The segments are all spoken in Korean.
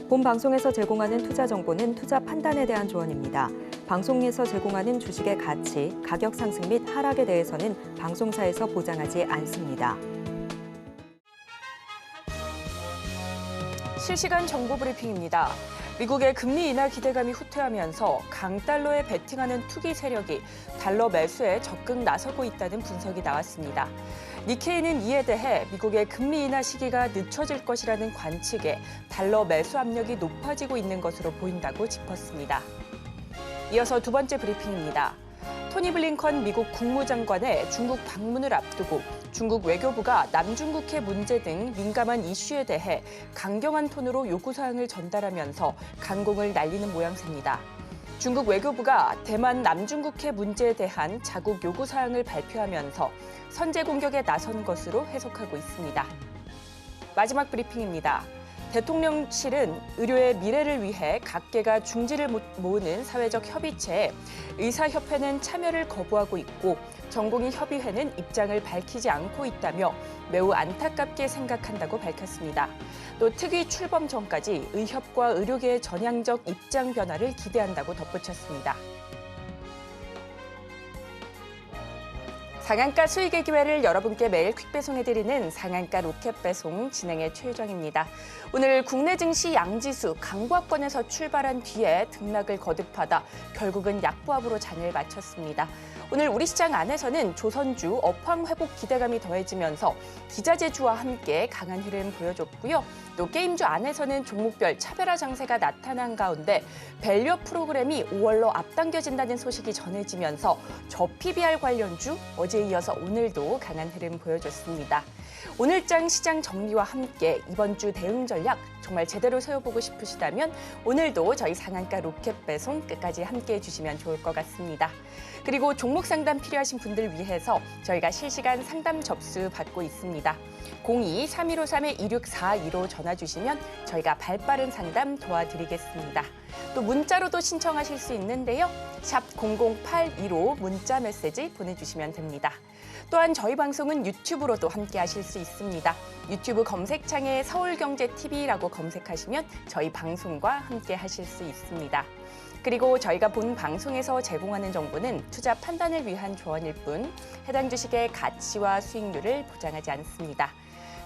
본 방송에서 제공하는 투자 정보는 투자 판단에 대한 조언입니다. 방송에서 제공하는 주식의 가치, 가격 상승 및 하락에 대해서는 방송사에서 보장하지 않습니다. 실시간 정보 브리핑입니다. 미국의 금리 인하 기대감이 후퇴하면서 강달러에 베팅하는 투기 세력이 달러 매수에 적극 나서고 있다는 분석이 나왔습니다. 니케이는 이에 대해 미국의 금리 인하 시기가 늦춰질 것이라는 관측에 달러 매수 압력이 높아지고 있는 것으로 보인다고 짚었습니다. 이어서 두 번째 브리핑입니다. 토니 블링컨 미국 국무장관의 중국 방문을 앞두고 중국 외교부가 남중국해 문제 등 민감한 이슈에 대해 강경한 톤으로 요구사항을 전달하면서 강공을 날리는 모양새입니다. 중국 외교부가 대만 남중국해 문제에 대한 자국 요구사항을 발표하면서 선제 공격에 나선 것으로 해석하고 있습니다. 마지막 브리핑입니다. 대통령실은 의료의 미래를 위해 각계가 중지를 모으는 사회적 협의체에 의사협회는 참여를 거부하고 있고 전공의협의회는 입장을 밝히지 않고 있다며 매우 안타깝게 생각한다고 밝혔습니다. 또 특위 출범 전까지 의협과 의료계의 전향적 입장 변화를 기대한다고 덧붙였습니다. 상한가 수익의 기회를 여러분께 매일 퀵 배송해드리는 상한가 로켓 배송 진행의 최유정입니다. 오늘 국내 증시 양지수 강보합권에서 출발한 뒤에 등락을 거듭하다 결국은 약보합으로 장을 마쳤습니다. 오늘 우리 시장 안에서는 조선주 업황 회복 기대감이 더해지면서 기자재주와 함께 강한 흐름 보여줬고요. 또 게임주 안에서는 종목별 차별화 장세가 나타난 가운데 밸류업 프로그램이 5월로 앞당겨진다는 소식이 전해지면서 저PBR 관련주 어제에 이어서 오늘도 강한 흐름 보여줬습니다. 오늘장 시장 정리와 함께 이번 주 대응 전략 정말 제대로 세워보고 싶으시다면 오늘도 저희 상한가 로켓 배송 끝까지 함께해 주시면 좋을 것 같습니다. 그리고 종목 상담 필요하신 분들 위해서 저희가 실시간 상담 접수 받고 있습니다. 02-3153-2642로 전화 주시면 저희가 발빠른 상담 도와드리겠습니다. 또 문자로도 신청하실 수 있는데요. 샵 0082로 문자 메시지 보내주시면 됩니다. 또한 저희 방송은 유튜브로도 함께 하실 수 있습니다. 유튜브 검색창에 서울경제TV라고 검색하시면 저희 방송과 함께 하실 수 있습니다. 그리고 저희가 본 방송에서 제공하는 정보는 투자 판단을 위한 조언일 뿐 해당 주식의 가치와 수익률을 보장하지 않습니다.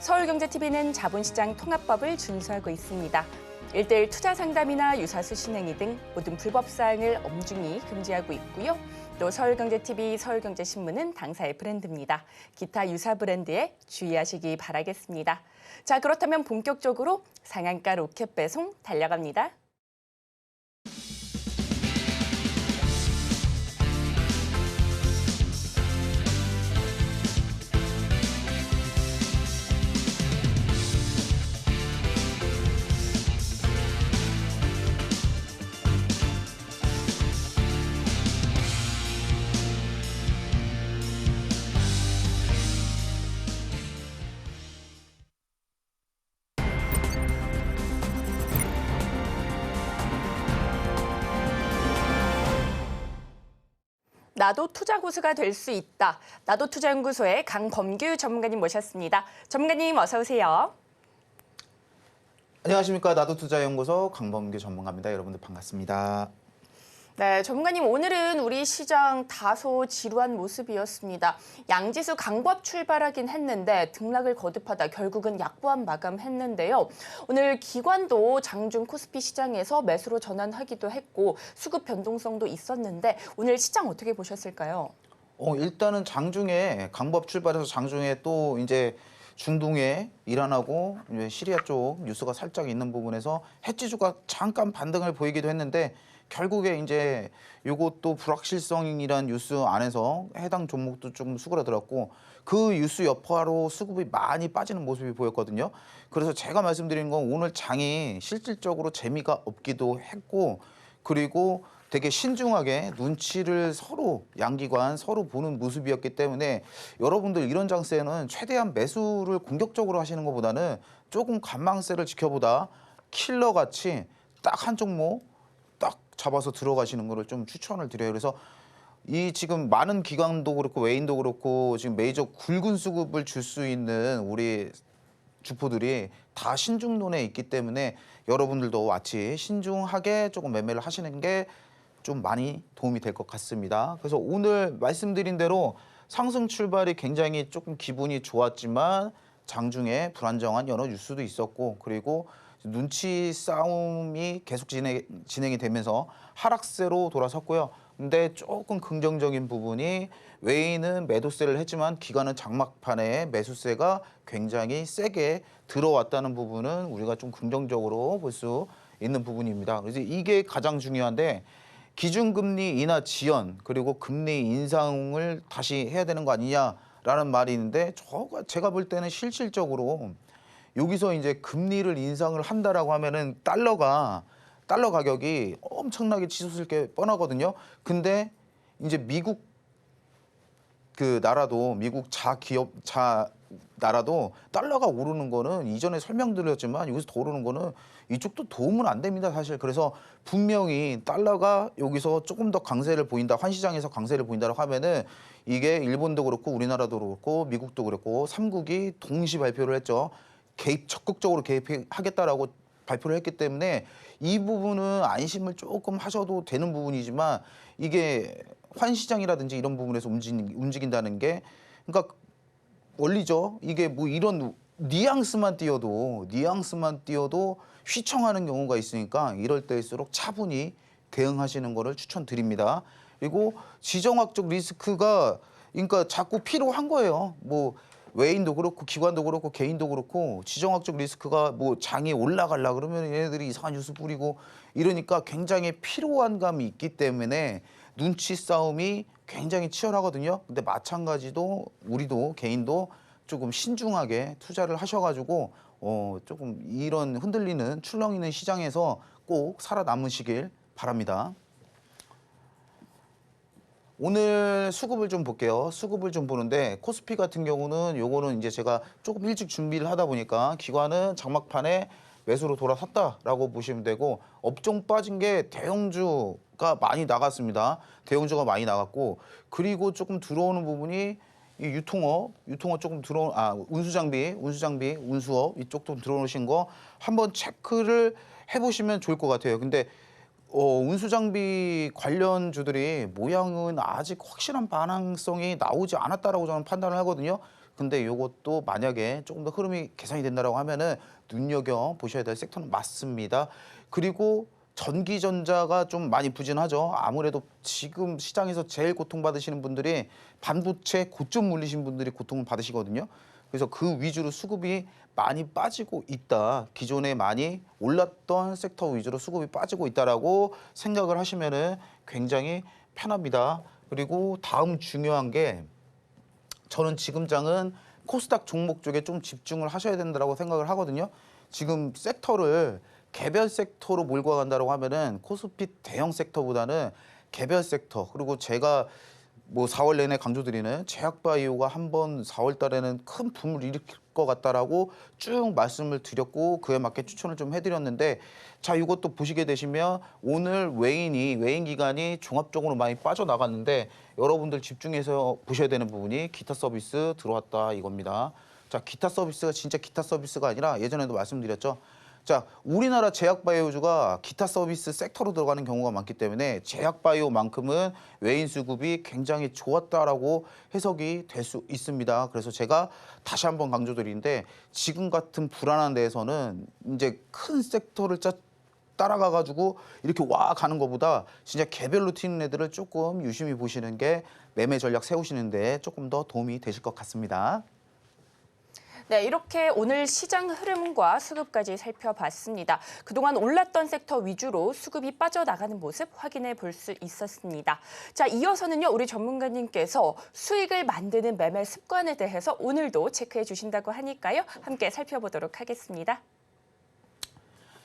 서울경제TV는 자본시장 통합법을 준수하고 있습니다. 1:1 투자 상담이나 유사수 신행위 등 모든 불법 사항을 엄중히 금지하고 있고요. 또 서울경제TV, 서울경제신문은 당사의 브랜드입니다. 기타 유사 브랜드에 주의하시기 바라겠습니다. 자, 그렇다면 본격적으로 상한가 로켓 배송 달려갑니다. 나도 투자 고수가 될 수 있다. 나도 투자연구소의 강범규 전문가님 모셨습니다. 전문가님 어서 오세요. 안녕하십니까. 나도 투자연구소 강범규 전문가입니다. 여러분들 반갑습니다. 네, 전문가님 오늘은 우리 시장 다소 지루한 모습이었습니다. 양지수 강보합 출발하긴 했는데 등락을 거듭하다 결국은 약보합 마감했는데요. 오늘 기관도 장중 코스피 시장에서 매수로 전환하기도 했고 수급 변동성도 있었는데 오늘 시장 어떻게 보셨을까요? 일단은 장중에 강보합 출발해서 장중에 또 이제 중동에 이란하고 시리아 쪽 뉴스가 살짝 있는 부분에서 해지주가 잠깐 반등을 보이기도 했는데 결국에 이제 이것도 불확실성이란 뉴스 안에서 해당 종목도 좀 수그러들었고 그 뉴스 여파로 수급이 많이 빠지는 모습이 보였거든요. 그래서 제가 말씀드린 건 오늘 장이 실질적으로 재미가 없기도 했고 그리고 되게 신중하게 눈치를 서로 양기관 서로 보는 모습이었기 때문에 여러분들 이런 장세는 최대한 매수를 공격적으로 하시는 것보다는 조금 관망세를 지켜보다 킬러같이 딱 한 종목 딱 잡아서 들어가시는 거를 좀 추천을 드려요. 그래서 이 지금 많은 기관도 그렇고 외인도 그렇고 지금 메이저 굵은 수급을 줄 수 있는 우리 주포들이 다 신중론에 있기 때문에 여러분들도 같이 신중하게 조금 매매를 하시는 게 좀 많이 도움이 될 것 같습니다. 그래서 오늘 말씀드린 대로 상승 출발이 굉장히 조금 기분이 좋았지만 장중에 불안정한 여러 뉴스도 있었고 그리고 눈치 싸움이 계속 진행이 되면서 하락세로 돌아섰고요. 근데 조금 긍정적인 부분이 외인은 매도세를 했지만 기관은 장막판에 매수세가 굉장히 세게 들어왔다는 부분은 우리가 좀 긍정적으로 볼 수 있는 부분입니다. 그래서 이게 가장 중요한데 기준금리 인하 지연 그리고 금리 인상을 다시 해야 되는 거 아니냐라는 말이 있는데 제가 볼 때는 실질적으로 여기서 이제 금리를 인상을 한다라고 하면은 달러 가격이 엄청나게 치솟을 게 뻔하거든요. 근데 이제 미국 그 나라도 미국 나라도 달러가 오르는 거는 이전에 설명드렸지만 여기서 더 오르는 거는 이쪽도 도움은 안 됩니다, 사실. 그래서 분명히 달러가 여기서 조금 더 강세를 보인다, 환시장에서 강세를 보인다고 하면은 이게 일본도 그렇고 우리나라도 그렇고 미국도 그렇고 3국이 동시 발표를 했죠. 적극적으로 개입하겠다라고 발표를 했기 때문에 이 부분은 안심을 조금 하셔도 되는 부분이지만 이게 환시장이라든지 이런 부분에서 움직인다는 게 그러니까 원리죠. 이게 뭐 이런 뉘앙스만 띄어도 휘청하는 경우가 있으니까 이럴 때일수록 차분히 대응하시는 거를 추천드립니다. 그리고 지정학적 리스크가 그러니까 자꾸 필요한 거예요. 뭐 외인도 그렇고 기관도 그렇고 개인도 그렇고 지정학적 리스크가 뭐 장이 올라가려 그러면 얘네들이 이상한 뉴스 뿌리고 이러니까 굉장히 피로한 감이 있기 때문에 눈치 싸움이 굉장히 치열하거든요. 근데 마찬가지도 우리도 개인도 조금 신중하게 투자를 하셔가지고 조금 이런 흔들리는 출렁이는 시장에서 꼭 살아남으시길 바랍니다. 오늘 수급을 좀 볼게요. 수급을 좀 보는데 코스피 같은 경우는 요거는 이제 제가 조금 일찍 준비를 하다 보니까 기관은 장막판에 매수로 돌아섰다라고 보시면 되고 업종 빠진 게 대형주가 많이 나갔습니다. 대형주가 많이 나갔고 그리고 조금 들어오는 부분이 이 유통업 조금 운수업 이쪽도 들어오신 거 한번 체크를 해보시면 좋을 것 같아요. 근데 운수장비 관련주들이 모양은 아직 확실한 반항성이 나오지 않았다라고 저는 판단을 하거든요. 근데 이것도 만약에 조금 더 흐름이 개선이 된다라고 하면은 눈여겨 보셔야 될 섹터는 맞습니다. 그리고 전기전자가 좀 많이 부진하죠. 아무래도 지금 시장에서 제일 고통받으시는 분들이 반도체 고점 물리신 분들이 고통을 받으시거든요. 그래서 그 위주로 수급이 많이 빠지고 있다. 기존에 많이 올랐던 섹터 위주로 수급이 빠지고 있다라고 생각을 하시면은 굉장히 편합니다. 그리고 다음 중요한 게 저는 지금 장은 코스닥 종목 쪽에 좀 집중을 하셔야 된다고 생각을 하거든요. 지금 섹터를 개별 섹터로 몰고 간다고 하면은 코스피 대형 섹터보다는 개별 섹터 그리고 제가 뭐 4월 내내 강조드리는 제약바이오가 한번 4월 달에는 큰 붐을 일으킬 것 같다라고 쭉 말씀을 드렸고 그에 맞게 추천을 좀 해드렸는데 자 이것도 보시게 되시면 오늘 외인 기관이 종합적으로 많이 빠져나갔는데 여러분들 집중해서 보셔야 되는 부분이 기타 서비스 들어왔다 이겁니다. 자 기타 서비스가 진짜 기타 서비스가 아니라 예전에도 말씀드렸죠. 자, 우리나라 제약바이오주가 기타 서비스 섹터로 들어가는 경우가 많기 때문에 제약바이오만큼은 외인 수급이 굉장히 좋았다라고 해석이 될 수 있습니다. 그래서 제가 다시 한번 강조드리는데 지금 같은 불안한 데에서는 이제 큰 섹터를 따라가가지고 이렇게 와 가는 것보다 진짜 개별로 튀는 애들을 조금 유심히 보시는 게 매매 전략 세우시는데 조금 더 도움이 되실 것 같습니다. 네, 이렇게 오늘 시장 흐름과 수급까지 살펴봤습니다. 그동안 올랐던 섹터 위주로 수급이 빠져나가는 모습 확인해 볼 수 있었습니다. 자, 이어서는요, 우리 전문가님께서 수익을 만드는 매매 습관에 대해서 오늘도 체크해 주신다고 하니까요. 함께 살펴보도록 하겠습니다.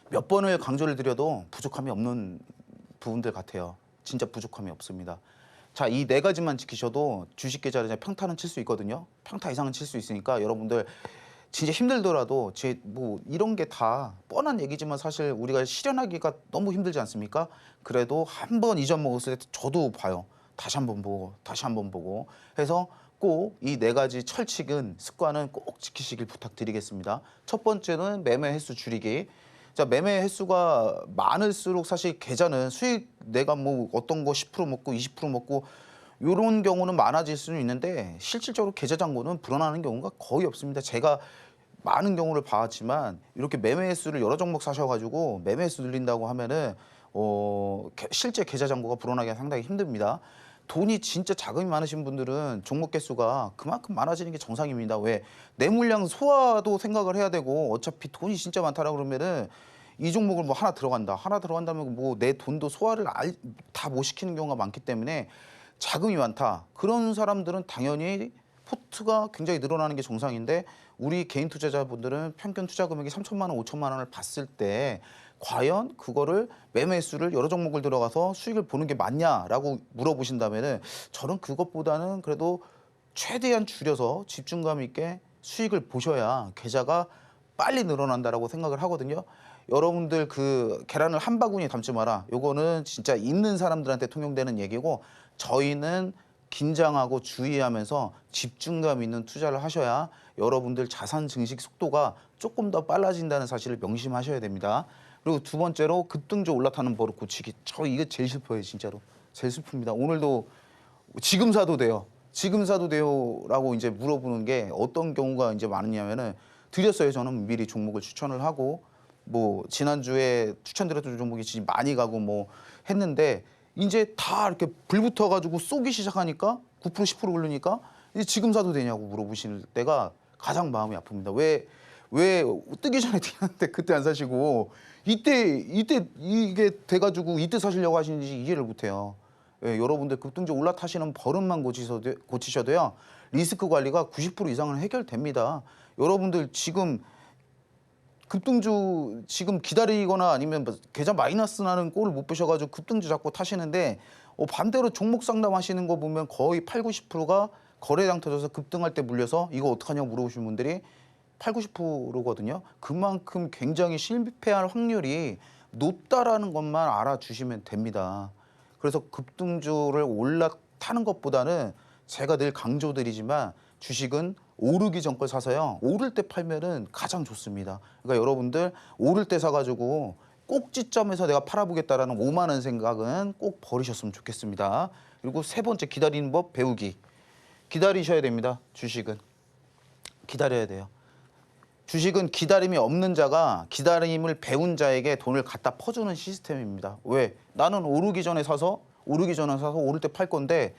몇 번을 강조를 드려도 부족함이 없는 부분들 같아요. 진짜 부족함이 없습니다. 자, 이 네 가지만 지키셔도 주식 계좌를 평타는 칠 수 있거든요. 평타 이상은 칠 수 있으니까 여러분들 진짜 힘들더라도 뭐 이런 게 다 뻔한 얘기지만 사실 우리가 실현하기가 너무 힘들지 않습니까? 그래도 한 번 잊어먹었을 때 저도 봐요. 다시 한번 보고 해서 꼭 이 네 가지 철칙은 습관은 꼭 지키시길 부탁드리겠습니다. 첫 번째는 매매 횟수 줄이기. 자, 매매 횟수가 많을수록 사실 계좌는 수익 내가 뭐 어떤 거 10% 먹고 20% 먹고 이런 경우는 많아질 수는 있는데 실질적으로 계좌 잔고는 불어나는 경우가 거의 없습니다. 제가 많은 경우를 봐왔지만 이렇게 매매 횟수를 여러 종목 사셔가지고 매매 횟수 늘린다고 하면은 실제 계좌 잔고가 불어나기가 상당히 힘듭니다. 돈이 진짜 자금이 많으신 분들은 종목 개수가 그만큼 많아지는 게 정상입니다. 왜? 내 물량 소화도 생각을 해야 되고 어차피 돈이 진짜 많다라 그러면은 이 종목을 뭐 하나 들어간다면 뭐 내 돈도 소화를 다 못 시키는 경우가 많기 때문에 자금이 많다. 그런 사람들은 당연히 포트가 굉장히 늘어나는 게 정상인데 우리 개인 투자자분들은 평균 투자 금액이 3천만 원, 5천만 원을 봤을 때 과연 그거를 매매 수를 여러 종목을 들어가서 수익을 보는 게 맞냐라고 물어보신다면은 저는 그것보다는 그래도 최대한 줄여서 집중감 있게 수익을 보셔야 계좌가 빨리 늘어난다라고 생각을 하거든요. 여러분들 그 계란을 한 바구니에 담지 마라. 요거는 진짜 있는 사람들한테 통용되는 얘기고 저희는 긴장하고 주의하면서 집중감 있는 투자를 하셔야 여러분들 자산 증식 속도가 조금 더 빨라진다는 사실을 명심하셔야 됩니다. 그리고 두 번째로 급등주 올라타는 버릇 고치기. 저 이게 제일 슬퍼요, 진짜로. 제일 슬픕니다. 오늘도 지금 사도 돼요. 지금 사도 돼요라고 이제 물어보는 게 어떤 경우가 이제 많으냐면은 드렸어요. 저는 미리 종목을 추천을 하고 뭐 지난주에 추천드렸던 종목이 진짜 많이 가고 뭐 했는데 이제 다 이렇게 불 붙어가지고 쏘기 시작하니까 9% 10% 오르니까 이제 지금 사도 되냐고 물어보실 때가 가장 마음이 아픕니다. 왜 뜨기 전에 뛰었는데 그때 안 사시고 이때 이게 돼가지고 이때 사시려고 하시는지 이해를 못해요. 예, 여러분들 급등주 올라타시는 버릇만 고치셔도요. 리스크 관리가 90% 이상은 해결됩니다. 여러분들 지금 급등주 지금 기다리거나 아니면 계좌 마이너스 나는 꼴을 못 보셔가지고 급등주 잡고 타시는데 반대로 종목 상담하시는 거 보면 거의 8, 90%가 거래량 터져서 급등할 때 물려서 이거 어떡하냐고 물어보시는 분들이 8, 90%거든요. 그만큼 굉장히 실패할 확률이 높다라는 것만 알아주시면 됩니다. 그래서 급등주를 올라타는 것보다는 제가 늘 강조드리지만 주식은 오르기 전 걸 사서요. 오를 때 팔면은 가장 좋습니다. 그러니까 여러분들 오를 때 사가지고 꼭지점에서 내가 팔아보겠다라는 오만한 생각은 꼭 버리셨으면 좋겠습니다. 그리고 세 번째 기다리는 법 배우기. 기다리셔야 됩니다. 주식은. 기다려야 돼요. 주식은 기다림이 없는 자가 기다림을 배운 자에게 돈을 갖다 퍼주는 시스템입니다. 왜? 나는 오르기 전에 사서 오를 때 팔 건데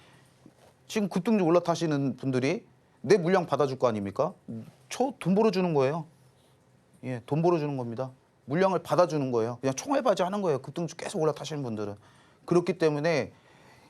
지금 급등주 올라타시는 분들이 내 물량 받아줄 거 아닙니까? 저 돈 벌어주는 거예요. 예, 돈 벌어주는 겁니다. 물량을 받아주는 거예요. 그냥 총알바지 하는 거예요. 급등주 계속 올라타시는 분들은. 그렇기 때문에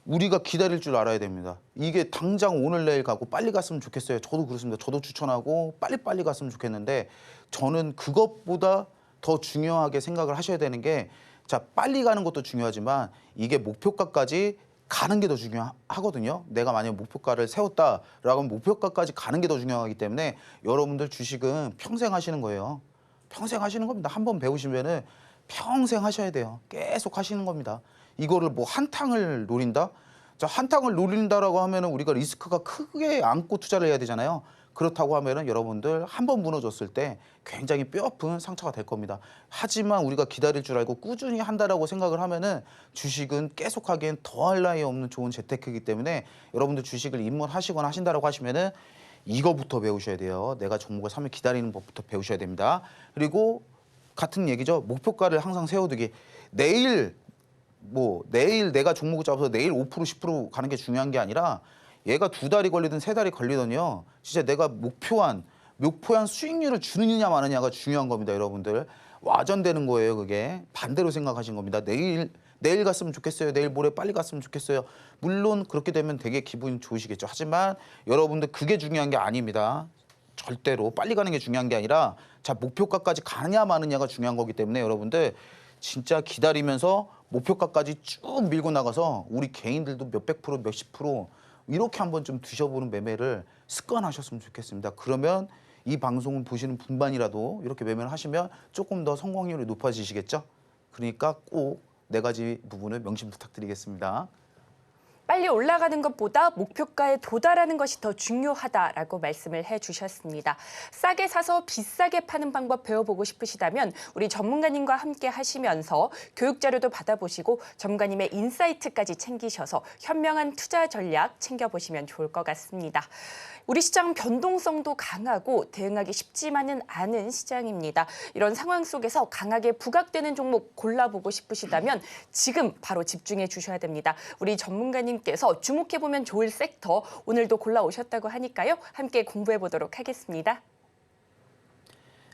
우리가 기다릴 줄 알아야 됩니다. 이게 당장 오늘 내일 가고 빨리 갔으면 좋겠어요. 저도 그렇습니다. 저도 추천하고 빨리 갔으면 좋겠는데 저는 그것보다 더 중요하게 생각을 하셔야 되는 게 자, 빨리 가는 것도 중요하지만 이게 목표가까지 가는 게 더 중요하거든요. 내가 만약 목표가를 세웠다라고 하면 목표가까지 가는 게 더 중요하기 때문에 여러분들 주식은 평생 하시는 거예요. 평생 하시는 겁니다. 한번 배우시면은 평생 하셔야 돼요. 계속 하시는 겁니다. 이거를 뭐 한탕을 노린다? 자, 한탕을 노린다라고 하면은 우리가 리스크가 크게 안고 투자를 해야 되잖아요. 그렇다고 하면은 여러분들 한 번 무너졌을 때 굉장히 뼈아픈 상처가 될 겁니다. 하지만 우리가 기다릴 줄 알고 꾸준히 한다라고 생각을 하면은 주식은 계속하기엔 더할 나위 없는 좋은 재테크이기 때문에 여러분들 주식을 입문하시거나 하신다라고 하시면은 이거부터 배우셔야 돼요. 내가 종목을 사면 기다리는 법부터 배우셔야 됩니다. 그리고 같은 얘기죠. 목표가를 항상 세워두기. 내일 내가 종목을 잡아서 내일 5% 10% 가는 게 중요한 게 아니라 얘가 2달이 걸리든 3달이 걸리든요. 진짜 내가 목표한 수익률을 주느냐 마느냐가 중요한 겁니다. 여러분들. 와전되는 거예요. 그게. 반대로 생각하신 겁니다. 내일 갔으면 좋겠어요. 내일 모레 빨리 갔으면 좋겠어요. 물론 그렇게 되면 되게 기분이 좋으시겠죠. 하지만 여러분들 그게 중요한 게 아닙니다. 절대로 빨리 가는 게 중요한 게 아니라 자, 목표가까지 가느냐 마느냐가 중요한 거기 때문에 여러분들 진짜 기다리면서 목표가까지 쭉 밀고 나가서 우리 개인들도 몇백 프로, 몇십 프로 이렇게 한번 좀 드셔보는 매매를 습관하셨으면 좋겠습니다. 그러면 이 방송을 보시는 분만이라도 이렇게 매매를 하시면 조금 더 성공률이 높아지시겠죠? 그러니까 꼭 4가지 부분을 명심 부탁드리겠습니다. 빨리 올라가는 것보다 목표가에 도달하는 것이 더 중요하다라고 말씀을 해주셨습니다. 싸게 사서 비싸게 파는 방법 배워보고 싶으시다면 우리 전문가님과 함께 하시면서 교육 자료도 받아보시고 전문가님의 인사이트까지 챙기셔서 현명한 투자 전략 챙겨보시면 좋을 것 같습니다. 우리 시장은 변동성도 강하고 대응하기 쉽지만은 않은 시장입니다. 이런 상황 속에서 강하게 부각되는 종목 골라보고 싶으시다면 지금 바로 집중해 주셔야 됩니다. 우리 전문가님께서 주목해보면 좋을 섹터 오늘도 골라오셨다고 하니까요. 함께 공부해 보도록 하겠습니다.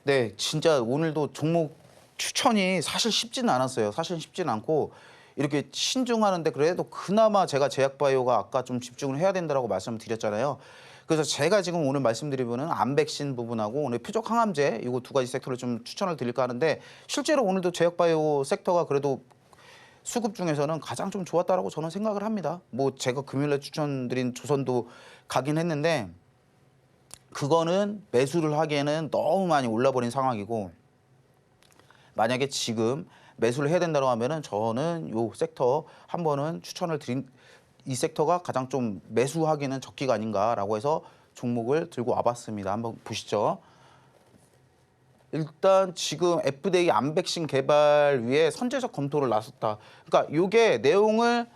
네, 진짜 오늘도 종목 추천이 사실 쉽지는 않았어요. 사실 쉽지는 않고 이렇게 신중하는데 그래도 그나마 제가 제약바이오가 아까 좀 집중을 해야 된다고 말씀을 드렸잖아요. 그래서 제가 지금 오늘 말씀드린 부분은 암백신 부분하고 오늘 표적 항암제 이거 두 가지 섹터를 좀 추천을 드릴까 하는데 실제로 오늘도 제약바이오 섹터가 그래도 수급 중에서는 가장 좀 좋았다라고 저는 생각을 합니다. 뭐 제가 금요일에 추천드린 조선도 가긴 했는데 그거는 매수를 하기에는 너무 많이 올라버린 상황이고 만약에 지금 매수를 해야 된다고 하면은 저는 요 섹터 한 번은 추천을 드린 이 섹터가 가장 좀 매수하기는 적기가 아닌가라고 해서 종목을 들고 와봤습니다. 한번 보시죠. 일단 지금 FDA 암백신 개발 위해 선제적 검토를 나섰다. 그러니까 이게 내용을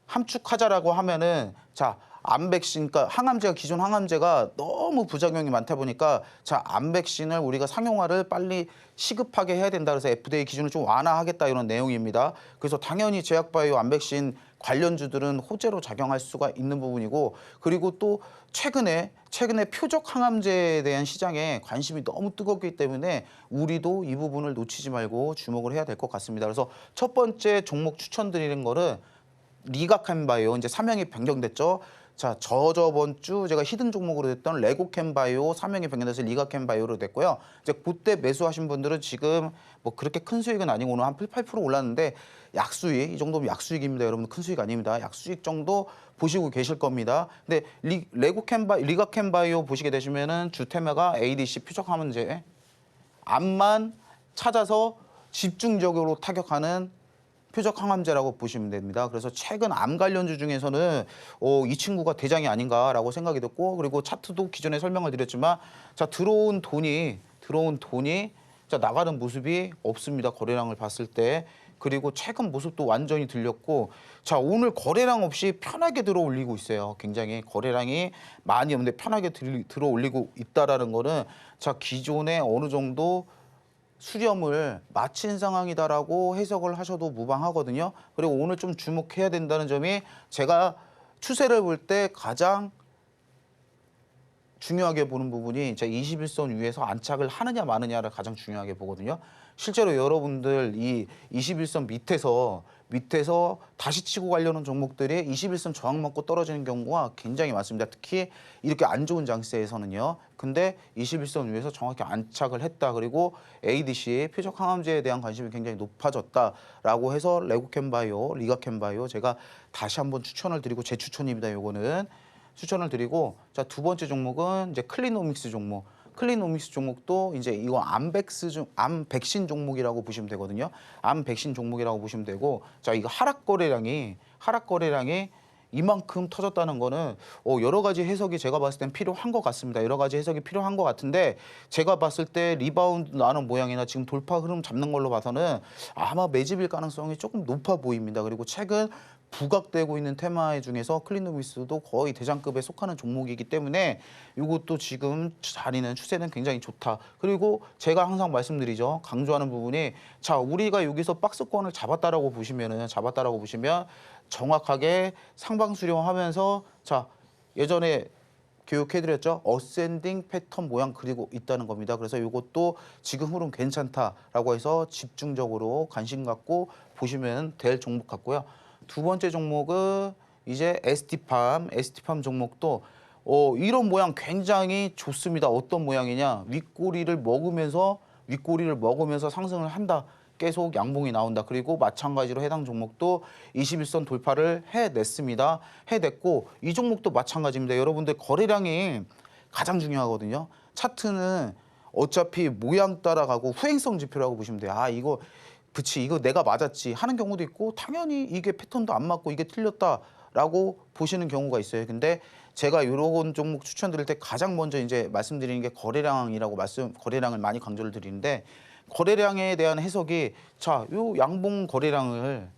함축하자라고 하면은 자 암백신, 그러니까 항암제가 기존 항암제가 너무 부작용이 많다 보니까 자 암백신을 우리가 상용화를 빨리 시급하게 해야 된다. 그래서 FDA 기준을 좀 완화하겠다 이런 내용입니다. 그래서 당연히 제약바이오 암백신 관련주들은 호재로 작용할 수가 있는 부분이고 그리고 또 최근에 표적 항암제에 대한 시장에 관심이 너무 뜨겁기 때문에 우리도 이 부분을 놓치지 말고 주목을 해야 될 것 같습니다. 그래서 첫 번째 종목 추천드리는 거는 리가캠바이오 이제 사명이 변경됐죠. 자, 저번 주 제가 히든 종목으로 됐던 레고캠바이오 사명이 변경돼서 리가캠바이오로 됐고요. 이제 그때 매수하신 분들은 지금 뭐 그렇게 큰 수익은 아니고 오늘 한 8% 올랐는데 약수익, 이 정도면 약수익입니다. 여러분 큰 수익 아닙니다. 약수익 정도 보시고 계실 겁니다. 근데 리가캠바이오 보시게 되시면은 주테마가 ADC 표적 항암제 암만 찾아서 집중적으로 타격하는 표적 항암제라고 보시면 됩니다. 그래서 최근 암 관련주 중에서는 이 친구가 대장이 아닌가라고 생각이 됐고 그리고 차트도 기존에 설명을 드렸지만 자 들어온 돈이 자 나가는 모습이 없습니다. 거래량을 봤을 때. 그리고 최근 모습도 완전히 들렸고 자 오늘 거래량 없이 편하게 들어 올리고 있어요. 굉장히 거래량이 많이 없는데 편하게 들어 올리고 있다라는 거는 자 기존에 어느 정도 수렴을 마친 상황이다라고 해석을 하셔도 무방하거든요. 그리고 오늘 좀 주목해야 된다는 점이 제가 추세를 볼 때 가장 중요하게 보는 부분이 제 21선 위에서 안착을 하느냐 마느냐를 가장 중요하게 보거든요. 실제로 여러분들 이 21선 밑에서 다시 치고 가려는 종목들이 21선 저항 맞고 떨어지는 경우가 굉장히 많습니다. 특히 이렇게 안 좋은 장세에서는요. 근데 21선 위에서 정확히 안착을 했다. 그리고 ADC 표적 항암제에 대한 관심이 굉장히 높아졌다라고 해서 레고캠바이오, 리가캠바이오 제가 다시 한번 추천을 드리고 제 추천입니다. 요거는 추천을 드리고 자 두 번째 종목은 이제 클리노믹스 종목. 클리노믹스 종목도 이제 이거 암백신 종목이라고 보시면 되거든요. 암백신 종목이라고 보시면 되고 자 이거 하락 거래량이 이만큼 터졌다는 거는 여러 가지 해석이 제가 봤을 땐 필요한 것 같습니다. 여러 가지 해석이 필요한 것 같은데 제가 봤을 때 리바운드 나는 모양이나 지금 돌파 흐름 잡는 걸로 봐서는 아마 매집일 가능성이 조금 높아 보입니다. 그리고 최근 부각되고 있는 테마 중에서 클리노믹스도 거의 대장급에 속하는 종목이기 때문에 이것도 지금 추세는 굉장히 좋다. 그리고 제가 항상 말씀드리죠. 강조하는 부분이 자 우리가 여기서 박스권을 잡았다라고 보시면 정확하게 상방 수렴하면서 자 예전에 교육해드렸죠. 어센딩 패턴 모양 그리고 있다는 겁니다. 그래서 이것도 지금 흐름 괜찮다라고 해서 집중적으로 관심 갖고 보시면 될 종목 같고요. 두 번째 종목은 이제 ST팜 종목도 이런 모양 굉장히 좋습니다. 어떤 모양이냐? 윗꼬리를 먹으면서 상승을 한다. 계속 양봉이 나온다. 그리고 마찬가지로 해당 종목도 21선 돌파를 해냈습니다. 해냈고 이 종목도 마찬가지입니다. 여러분들 거래량이 가장 중요하거든요. 차트는 어차피 모양 따라가고 후행성 지표라고 보시면 돼요. 이거 그치 이거 내가 맞았지 하는 경우도 있고 당연히 이게 패턴도 안 맞고 이게 틀렸다라고 보시는 경우가 있어요. 근데 제가 이런 종목 추천드릴 때 가장 먼저 이제 말씀드리는 게 거래량이라고 거래량을 많이 강조를 드리는데 거래량에 대한 해석이 자, 요 양봉 거래량을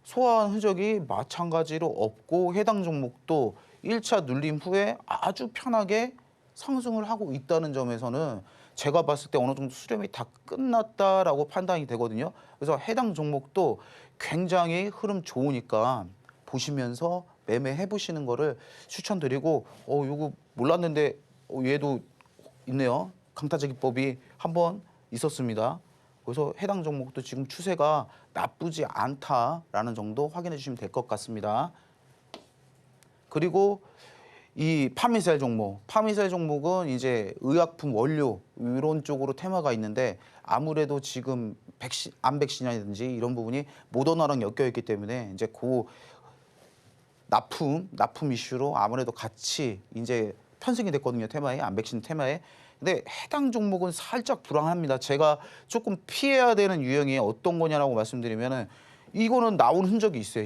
소화한 흔적이 마찬가지로 없고 해당 종목도 1차 눌림 후에 아주 편하게 상승을 하고 있다는 점에서는 제가 봤을 때 어느 정도 수렴이 다 끝났다라고 판단이 되거든요. 그래서 해당 종목도 굉장히 흐름 좋으니까 보시면서 매매해 보시는 거를 추천드리고 요거 몰랐는데 얘도 있네요. 강타제기법이 한번 있었습니다. 그래서 해당 종목도 지금 추세가 나쁘지 않다라는 정도 확인해 주시면 될 것 같습니다. 그리고 이 파미셀 종목은 이제 의약품 원료 이런 쪽으로 테마가 있는데 아무래도 지금 암 백신이라든지 이런 부분이 모더나랑 엮여 있기 때문에 이제 그 납품 이슈로 아무래도 같이 이제 편승이 됐거든요. 테마에 암 백신 테마에. 근데 해당 종목은 살짝 불안합니다. 제가 조금 피해야 되는 유형이 어떤 거냐라고 말씀드리면은 이거는 나온 흔적이 있어요.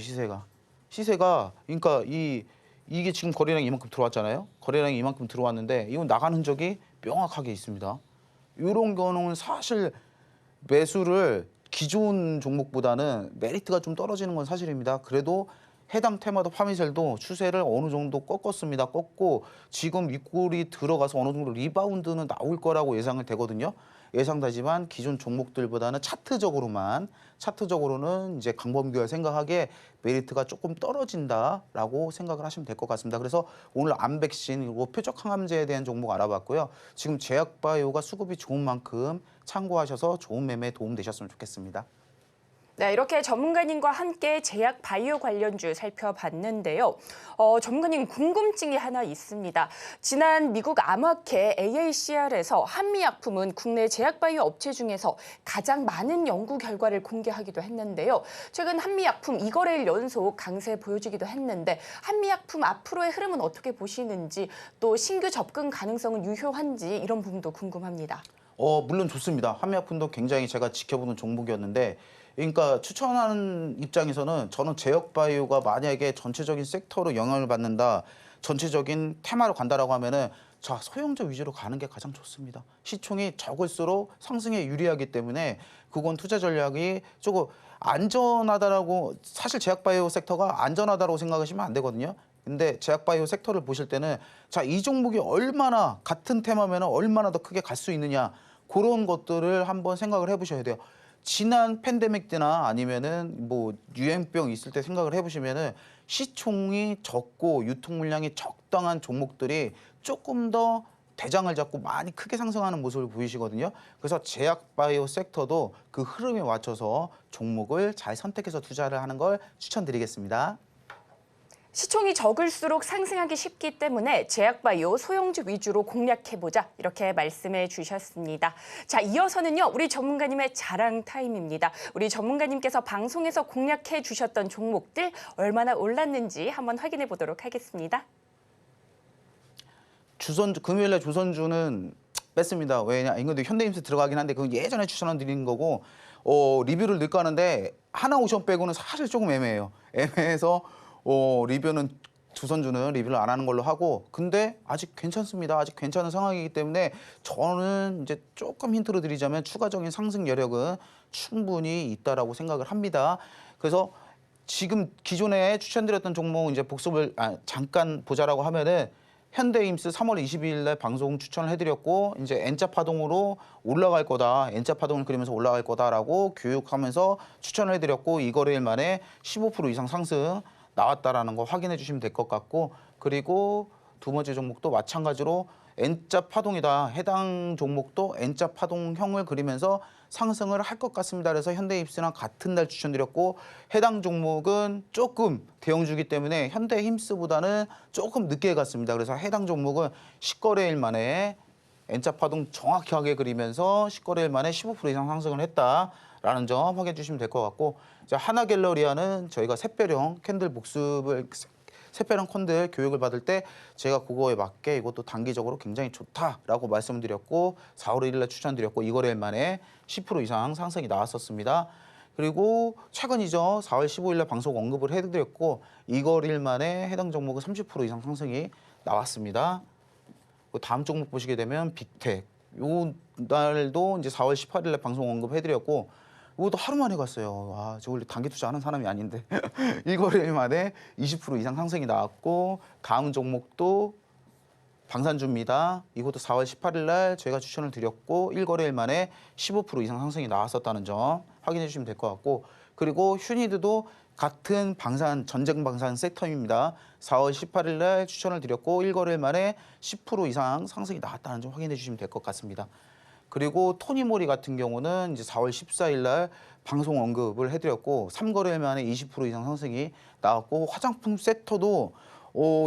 시세가 그러니까 이게 지금 거래량이 이만큼 들어왔잖아요. 거래량이 이만큼 들어왔는데 이건 나간 흔적이 명확하게 있습니다. 이런 거는 사실 매수를 기존 종목보다는 메리트가 좀 떨어지는 건 사실입니다. 그래도 해당 테마도 파미셀도 추세를 어느 정도 꺾었습니다. 꺾고 지금 윗골이 들어가서 어느 정도 리바운드는 나올 거라고 예상을 되거든요. 예상되지만 기존 종목들보다는 차트적으로는 이제 강범규가 생각하기에 메리트가 조금 떨어진다라고 생각을 하시면 될 것 같습니다. 그래서 오늘 암백신 그리고 표적 항암제에 대한 종목 알아봤고요. 지금 제약바이오가 수급이 좋은 만큼 참고하셔서 좋은 매매에 도움되셨으면 좋겠습니다. 네, 이렇게 전문가님과 함께 제약 바이오 관련주 살펴봤는데요. 전문가님 궁금증이 하나 있습니다. 지난 미국 암학회 AACR에서 한미약품은 국내 제약 바이오 업체 중에서 가장 많은 연구 결과를 공개하기도 했는데요. 최근 한미약품 2거래일 연속 강세 보여주기도 했는데 한미약품 앞으로의 흐름은 어떻게 보시는지 또 신규 접근 가능성은 유효한지 이런 부분도 궁금합니다. 물론 좋습니다. 한미약품도 굉장히 제가 지켜보는 종목이었는데 그러니까 추천하는 입장에서는 저는 제약바이오가 만약에 전체적인 섹터로 영향을 받는다, 전체적인 테마로 간다라고 하면은 자 소형주 위주로 가는 게 가장 좋습니다. 시총이 적을수록 상승에 유리하기 때문에 그건 투자 전략이 조금 안전하다라고 사실 제약바이오 섹터가 안전하다고 생각하시면 안 되거든요. 근데 제약바이오 섹터를 보실 때는 자 이 종목이 얼마나 같은 테마면 얼마나 더 크게 갈 수 있느냐 그런 것들을 한번 생각을 해보셔야 돼요. 지난 팬데믹 때나 아니면은 뭐 유행병 있을 때 생각을 해보시면은 시총이 적고 유통 물량이 적당한 종목들이 조금 더 대장을 잡고 많이 크게 상승하는 모습을 보이시거든요. 그래서 제약바이오 섹터도 그 흐름에 맞춰서 종목을 잘 선택해서 투자를 하는 걸 추천드리겠습니다. 시총이 적을수록 상승하기 쉽기 때문에 제약바이오 소형주 위주로 공략해보자 이렇게 말씀해 주셨습니다. 자, 이어서는요. 우리 전문가님의 자랑 타임입니다. 우리 전문가님께서 방송에서 공략해 주셨던 종목들 얼마나 올랐는지 한번 확인해 보도록 하겠습니다. 금요일에 조선주는 뺐습니다. 왜냐? 이건데 현대임스 들어가긴 한데 그건 예전에 추천드린 거고 리뷰를 넣을까 하는데 하나오션 빼고는 사실 조금 애매해요. 애매해서 리뷰는 조선주는 리뷰를 안 하는 걸로 하고 근데 아직 괜찮습니다. 아직 괜찮은 상황이기 때문에 저는 이제 조금 힌트를 드리자면 추가적인 상승 여력은 충분히 있다라고 생각을 합니다. 그래서 지금 기존에 추천드렸던 종목 이제 복습을 잠깐 보자라고 하면은 현대임스 3월 22일 날 방송 추천을 해드렸고 이제 N자 파동으로 올라갈 거다. N자 파동을 그리면서 올라갈 거다라고 교육하면서 추천을 해드렸고 이 거래일 만에 15% 이상 상승 나왔다라는 거 확인해 주시면 될 것 같고 그리고 두 번째 종목도 마찬가지로 N자 파동이다. 해당 종목도 N자 파동형을 그리면서 상승을 할 것 같습니다. 그래서 현대힘스랑 같은 날 추천드렸고 해당 종목은 조금 대형주기 때문에 현대힘스보다는 조금 늦게 갔습니다. 그래서 해당 종목은 10거래일 만에 N자 파동 정확하게 그리면서 10거래일 만에 15% 이상 상승을 했다라는 점 확인해 주시면 될 것 같고 하나갤러리아는 저희가 샛별형 캔들 복습을 새빼랑 콘들 교육을 받을 때 제가 그거에 맞게 이것도 단기적으로 굉장히 좋다라고 말씀드렸고 4월 1일 날 추천드렸고 이거래일 만에 10% 이상 상승이 나왔었습니다. 그리고 최근이죠. 4월 15일 날 방송 언급을 해드렸고 이거래일 만에 해당 종목은 30% 이상 상승이 나왔습니다. 다음 종목 보시게 되면 빅텍. 요 날도 이제 4월 18일 날 방송 언급해드렸고 이것도 하루 만에 갔어요. 와, 저 원래 단기 투자하는 사람이 아닌데 1거래일 만에 20% 이상 상승이 나왔고 다음 종목도 방산주입니다. 이것도 4월 18일 날 저희가 추천을 드렸고 1거래일 만에 15% 이상 상승이 나왔었다는 점 확인해 주시면 될 것 같고 그리고 휴니드도 같은 전쟁 방산 섹터입니다. 4월 18일 날 추천을 드렸고 1거래일 만에 10% 이상 상승이 나왔다는 점 확인해 주시면 될 것 같습니다. 그리고 토니모리 같은 경우는 이제 4월 14일 날 방송 언급을 해드렸고 3거래일 만에 20% 이상 상승이 나왔고 화장품 섹터도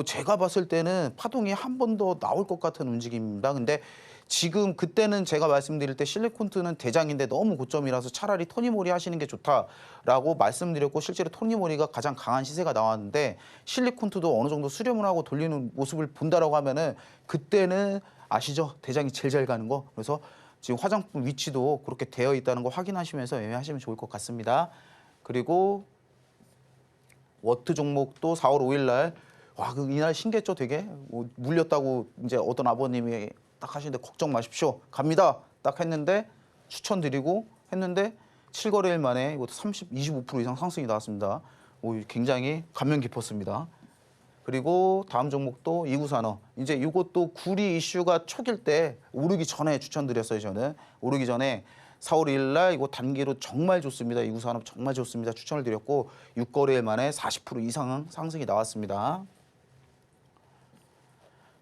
제가 봤을 때는 파동이 한 번 더 나올 것 같은 움직임입니다. 근데 지금 그때는 제가 말씀드릴 때 실리콘트는 대장인데 너무 고점이라서 차라리 토니모리 하시는 게 좋다라고 말씀드렸고 실제로 토니모리가 가장 강한 시세가 나왔는데 실리콘트도 어느 정도 수렴을 하고 돌리는 모습을 본다라고 하면은 그때는 아시죠? 대장이 제일 잘 가는 거. 그래서 지금 화장품 위치도 그렇게 되어 있다는 거 확인하시면서 매매하시면 좋을 것 같습니다. 그리고 워트 종목도 4월 5일 날 와, 이날 신기했죠, 되게. 물렸다고 이제 어떤 아버님이 딱 하시는데 걱정 마십시오. 갑니다. 딱 했는데 추천드리고 했는데 7거래일 만에 이것도 25% 이상 상승이 나왔습니다. 굉장히 감명 깊었습니다. 그리고 다음 종목도 이구산업. 이제 이것도 구리 이슈가 초기일 때 오르기 전에 추천드렸어요, 저는. 오르기 전에 4월 1일 날 이거 단기로 정말 좋습니다. 이구산업 정말 좋습니다. 추천을 드렸고 6거래일 만에 40% 이상 상승이 나왔습니다.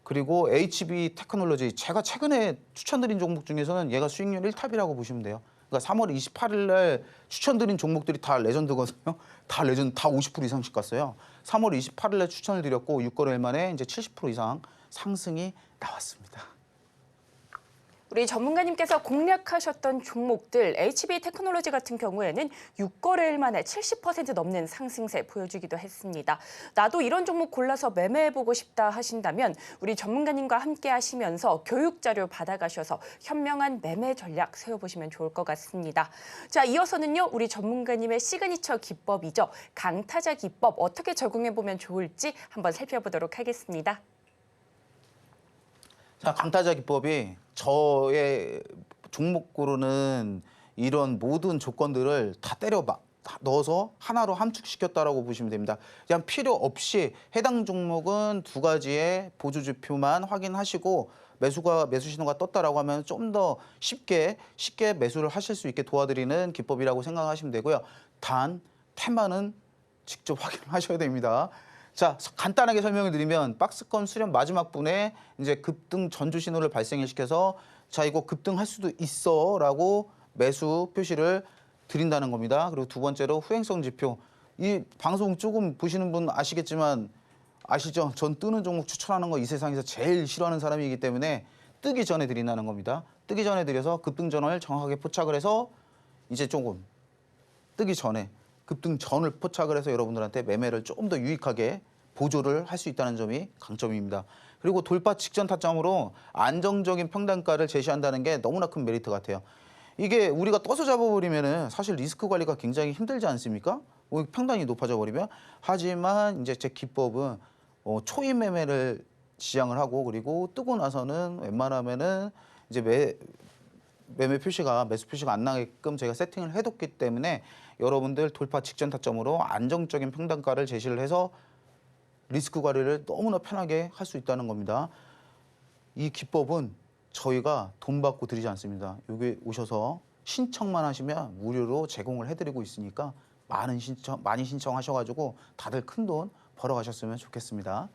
그리고 HB 테크놀로지 제가 최근에 추천드린 종목 중에서는 얘가 수익률 1탑이라고 보시면 돼요. 그러니까 3월 28일 날 추천드린 종목들이 다 레전드거든요. 다 레전드, 다 50% 이상씩 갔어요. 3월 28일 날 추천을 드렸고 6거래일 만에 이제 70% 이상 상승이 나왔습니다. 우리 전문가님께서 공략하셨던 종목들 HB 테크놀로지 같은 경우에는 6거래일 만에 70% 넘는 상승세 보여주기도 했습니다. 나도 이런 종목 골라서 매매해보고 싶다 하신다면 우리 전문가님과 함께 하시면서 교육 자료 받아가셔서 현명한 매매 전략 세워보시면 좋을 것 같습니다. 자, 이어서는요. 우리 전문가님의 시그니처 기법이죠. 강타자 기법 어떻게 적용해보면 좋을지 한번 살펴보도록 하겠습니다. 자, 강타자 기법이 저의 종목으로는 이런 모든 조건들을 다 넣어서 하나로 함축시켰다라고 보시면 됩니다. 그냥 필요 없이 해당 종목은 두 가지의 보조지표만 확인하시고 매수 신호가 떴다라고 하면 좀 더 쉽게 매수를 하실 수 있게 도와드리는 기법이라고 생각하시면 되고요. 단 테마는 직접 확인하셔야 됩니다. 자, 간단하게 설명을 드리면 박스권 수렴 마지막 분에 이제 급등 전주 신호를 발생시켜서 자, 이거 급등할 수도 있어라고 매수 표시를 드린다는 겁니다. 그리고 두 번째로 후행성 지표. 이 방송 조금 보시는 분 아시겠지만 아시죠? 전 뜨는 종목 추천하는 거 이 세상에서 제일 싫어하는 사람이기 때문에 뜨기 전에 드린다는 겁니다. 뜨기 전에 드려서 급등 전환을 정확하게 포착을 해서 이제 조금 뜨기 전에 급등 전을 포착을 해서 여러분들한테 매매를 조금 더 유익하게 보조를 할 수 있다는 점이 강점입니다. 그리고 돌파 직전 타점으로 안정적인 평단가를 제시한다는 게 너무나 큰 메리트 같아요. 이게 우리가 떠서 잡아버리면은 사실 리스크 관리가 굉장히 힘들지 않습니까? 평단이 높아져 버리면. 하지만 이제 제 기법은 초입 매매를 지향을 하고 그리고 뜨고 나서는 웬만하면은 이제 매수 표시가 안 나게끔 제가 세팅을 해뒀기 때문에 여러분들 돌파 직전 타점으로 안정적인 평단가를 제시를 해서 리스크 관리를 너무나 편하게 할 수 있다는 겁니다. 이 기법은 저희가 돈 받고 드리지 않습니다. 여기 오셔서 신청만 하시면 무료로 제공을 해드리고 있으니까 많이 신청하셔가지고 다들 큰 돈 벌어가셨으면 좋겠습니다.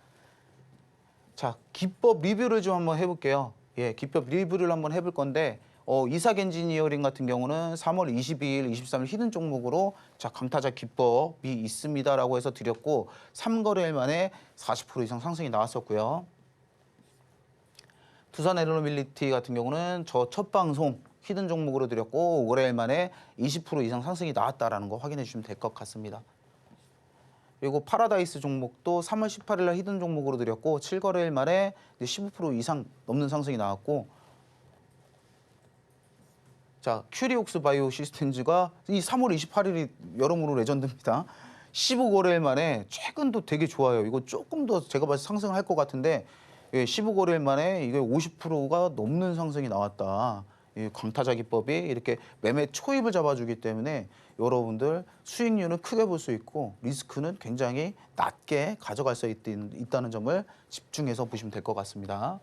자, 기법 리뷰를 좀 한번 해볼게요. 예, 기법 리뷰를 한번 해볼 건데 이삭 엔지니어링 같은 경우는 3월 22일, 23일 히든 종목으로 자, 강타자 기법이 있습니다라고 해서 드렸고 3거래일 만에 40% 이상 상승이 나왔었고요. 두산 에너빌리티 같은 경우는 저 첫 방송 히든 종목으로 드렸고 5거래일 만에 20% 이상 상승이 나왔다라는 거 확인해 주시면 될 것 같습니다. 그리고 파라다이스 종목도 3월 18일 날 히든 종목으로 드렸고 7거래일 만에 이제 15% 이상 넘는 상승이 나왔고, 자, 큐리옥스 바이오 시스템즈가 이 3월 28일이 여러모로 레전드입니다. 15거래일 만에 최근도 되게 좋아요. 이거 조금 더 제가 봐서 상승을 할 것 같은데 15거래일 만에 이게 50%가 넘는 상승이 나왔다. 이 광타자 기법이 이렇게 매매 초입을 잡아주기 때문에 여러분들 수익률은 크게 볼 수 있고 리스크는 굉장히 낮게 가져갈 수 있다는 점을 집중해서 보시면 될 것 같습니다.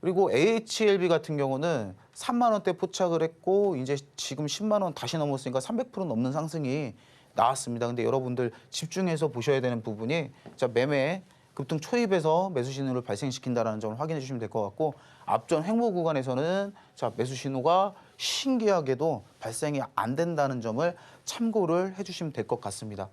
그리고 AHLB 같은 경우는 3만 원대 포착을 했고 이제 지금 10만 원 다시 넘었으니까 300% 넘는 상승이 나왔습니다. 근데 여러분들 집중해서 보셔야 되는 부분이, 자, 매매 급등 초입에서 매수 신호를 발생시킨다는 점을 확인해 주시면 될 것 같고, 앞전 횡보 구간에서는 자, 매수 신호가 신기하게도 발생이 안 된다는 점을 참고를 해주시면 될 것 같습니다.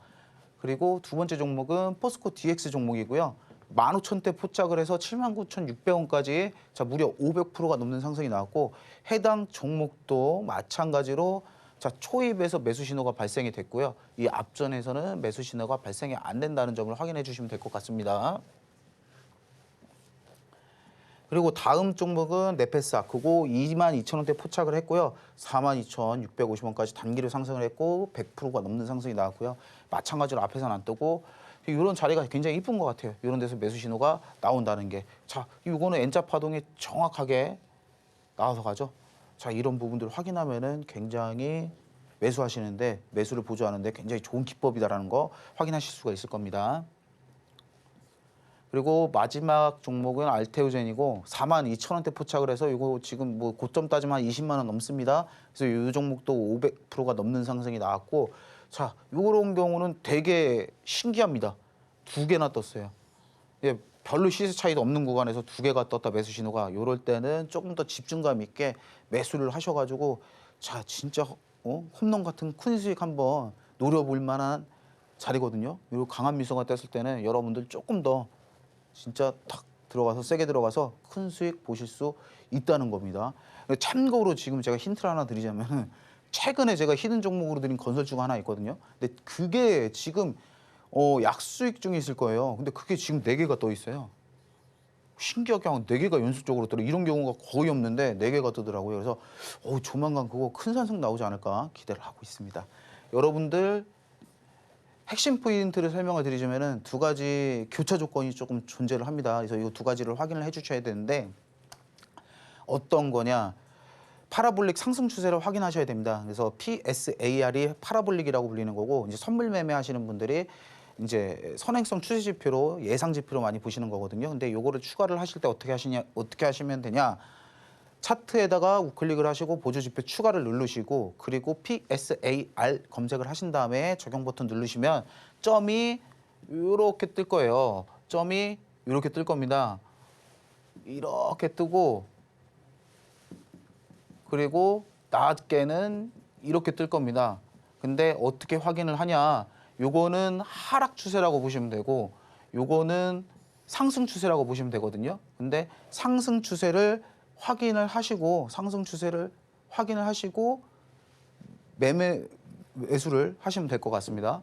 그리고 두 번째 종목은 포스코 DX 종목이고요. 15,000대 포착을 해서 79,600원까지 자, 무려 500%가 넘는 상승이 나왔고, 해당 종목도 마찬가지로 자, 초입에서 매수 신호가 발생이 됐고요. 이 앞전에서는 매수 신호가 발생이 안 된다는 점을 확인해 주시면 될 것 같습니다. 그리고 다음 종목은 네페스 아크고 22,000원대 포착을 했고요. 42,650원까지 단기로 상승을 했고 100%가 넘는 상승이 나왔고요. 마찬가지로 앞에서는 안 뜨고 이런 자리가 굉장히 이쁜 것 같아요. 이런 데서 매수 신호가 나온다는 게. 자, 이거는 N자 파동이 정확하게 나와서 가죠. 자, 이런 부분들을 확인하면은 굉장히 매수하시는데, 매수를 보조하는데 굉장히 좋은 기법이다라는 거 확인하실 수가 있을 겁니다. 그리고 마지막 종목은 알테오젠이고 42,000원대 포착을 해서 이거 지금 뭐 고점 따지면 한 20만 원 넘습니다. 그래서 이 종목도 500%가 넘는 상승이 나왔고, 자, 이런 경우는 되게 신기합니다. 두 개나 떴어요. 예, 별로 시세 차이도 없는 구간에서 두 개가 떴다, 매수 신호가. 이럴 때는 조금 더 집중감 있게 매수를 하셔가지고, 자, 진짜 홈런 같은 큰 수익 한번 노려볼 만한 자리거든요. 그리고 강한 미소가 떴을 때는 여러분들 조금 더 진짜 탁 들어가서 세게 들어가서 큰 수익 보실 수 있다는 겁니다. 참고로 지금 제가 힌트를 하나 드리자면, 최근에 제가 히든 종목으로 드린 건설주가 하나 있거든요. 근데 그게 지금 약수익 중에 있을 거예요. 근데 그게 지금 4개가 떠 있어요. 신기하게 한 4개가 연속적으로 떠요. 이런 경우가 거의 없는데 4개가 뜨더라고요. 그래서 조만간 그거 큰 상승 나오지 않을까 기대를 하고 있습니다. 여러분들 핵심 포인트를 설명을 드리자면은 두 가지 교차 조건이 조금 존재를 합니다. 그래서 이 두 가지를 확인을 해주셔야 되는데, 어떤 거냐? 파라볼릭 상승 추세를 확인하셔야 됩니다. 그래서 PSAR이 파라볼릭이라고 불리는 거고, 이제 선물 매매하시는 분들이 이제 선행성 추세 지표로 예상 지표로 많이 보시는 거거든요. 근데 요거를 추가를 하실 때 어떻게 하시면 되냐? 차트에다가 우클릭을 하시고 보조 지표 추가를 누르시고, 그리고 PSAR 검색을 하신 다음에 적용 버튼 누르시면 점이 이렇게 뜰 거예요. 점이 이렇게 뜰 겁니다. 이렇게 뜨고, 그리고 낮게는 이렇게 뜰 겁니다. 근데 어떻게 확인을 하냐? 요거는 하락 추세라고 보시면 되고, 요거는 상승 추세라고 보시면 되거든요. 근데 상승 추세를 확인을 하시고, 매수를 하시면 될 것 같습니다.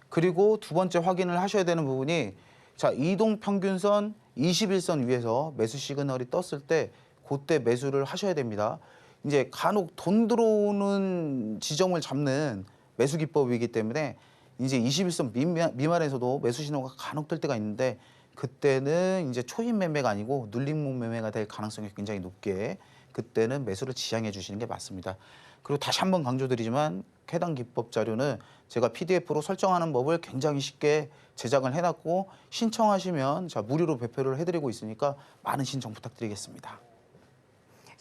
그리고 두 번째 확인을 하셔야 되는 부분이, 자, 이동 평균선 21선 위에서 매수 시그널이 떴을 때 그때 매수를 하셔야 됩니다. 이제 간혹 돈 들어오는 지점을 잡는 매수 기법이기 때문에 이제 21선 미만에서도 매수 신호가 간혹 뜰 때가 있는데, 그때는 이제 초입 매매가 아니고 눌림목 매매가 될 가능성이 굉장히 높게, 그때는 매수를 지양해 주시는 게 맞습니다. 그리고 다시 한번 강조드리지만 해당 기법 자료는 제가 PDF로 설정하는 법을 굉장히 쉽게 제작을 해놨고, 신청하시면 자, 무료로 배포를 해드리고 있으니까 많은 신청 부탁드리겠습니다.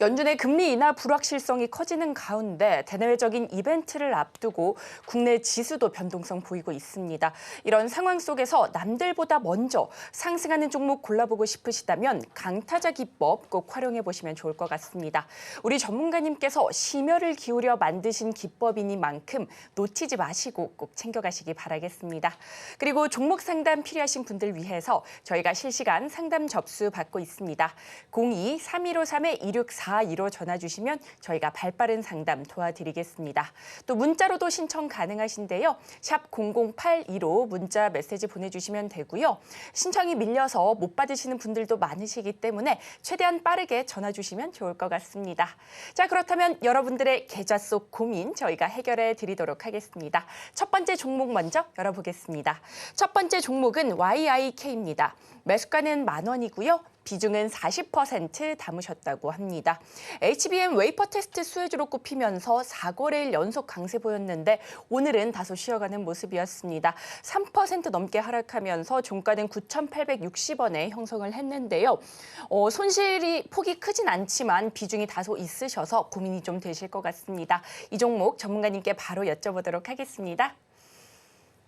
연준의 금리 인하 불확실성이 커지는 가운데 대내외적인 이벤트를 앞두고 국내 지수도 변동성 보이고 있습니다. 이런 상황 속에서 남들보다 먼저 상승하는 종목 골라보고 싶으시다면 강타자 기법 꼭 활용해 보시면 좋을 것 같습니다. 우리 전문가님께서 심혈을 기울여 만드신 기법이니만큼 놓치지 마시고 꼭 챙겨가시기 바라겠습니다. 그리고 종목 상담 필요하신 분들 위해서 저희가 실시간 상담 접수 받고 있습니다. 02-3153-2645 42로 전화 주시면 저희가 발빠른 상담 도와드리겠습니다. 또 문자로도 신청 가능하신데요. 샵 0082로 문자 메시지 보내주시면 되고요. 신청이 밀려서 못 받으시는 분들도 많으시기 때문에 최대한 빠르게 전화 주시면 좋을 것 같습니다. 자, 그렇다면 여러분들의 계좌 속 고민 저희가 해결해 드리도록 하겠습니다. 첫 번째 종목 먼저 열어보겠습니다. 첫 번째 종목은 YIK입니다. 매수가는 10,000원이고요. 비중은 40% 담으셨다고 합니다. HBM 웨이퍼 테스트 수혜주로 꼽히면서 4거래일 연속 강세 보였는데 오늘은 다소 쉬어가는 모습이었습니다. 3% 넘게 하락하면서 종가는 9,860원에 형성을 했는데요. 손실이 폭이 크진 않지만 비중이 다소 있으셔서 고민이 좀 되실 것 같습니다. 이 종목 전문가님께 바로 여쭤보도록 하겠습니다.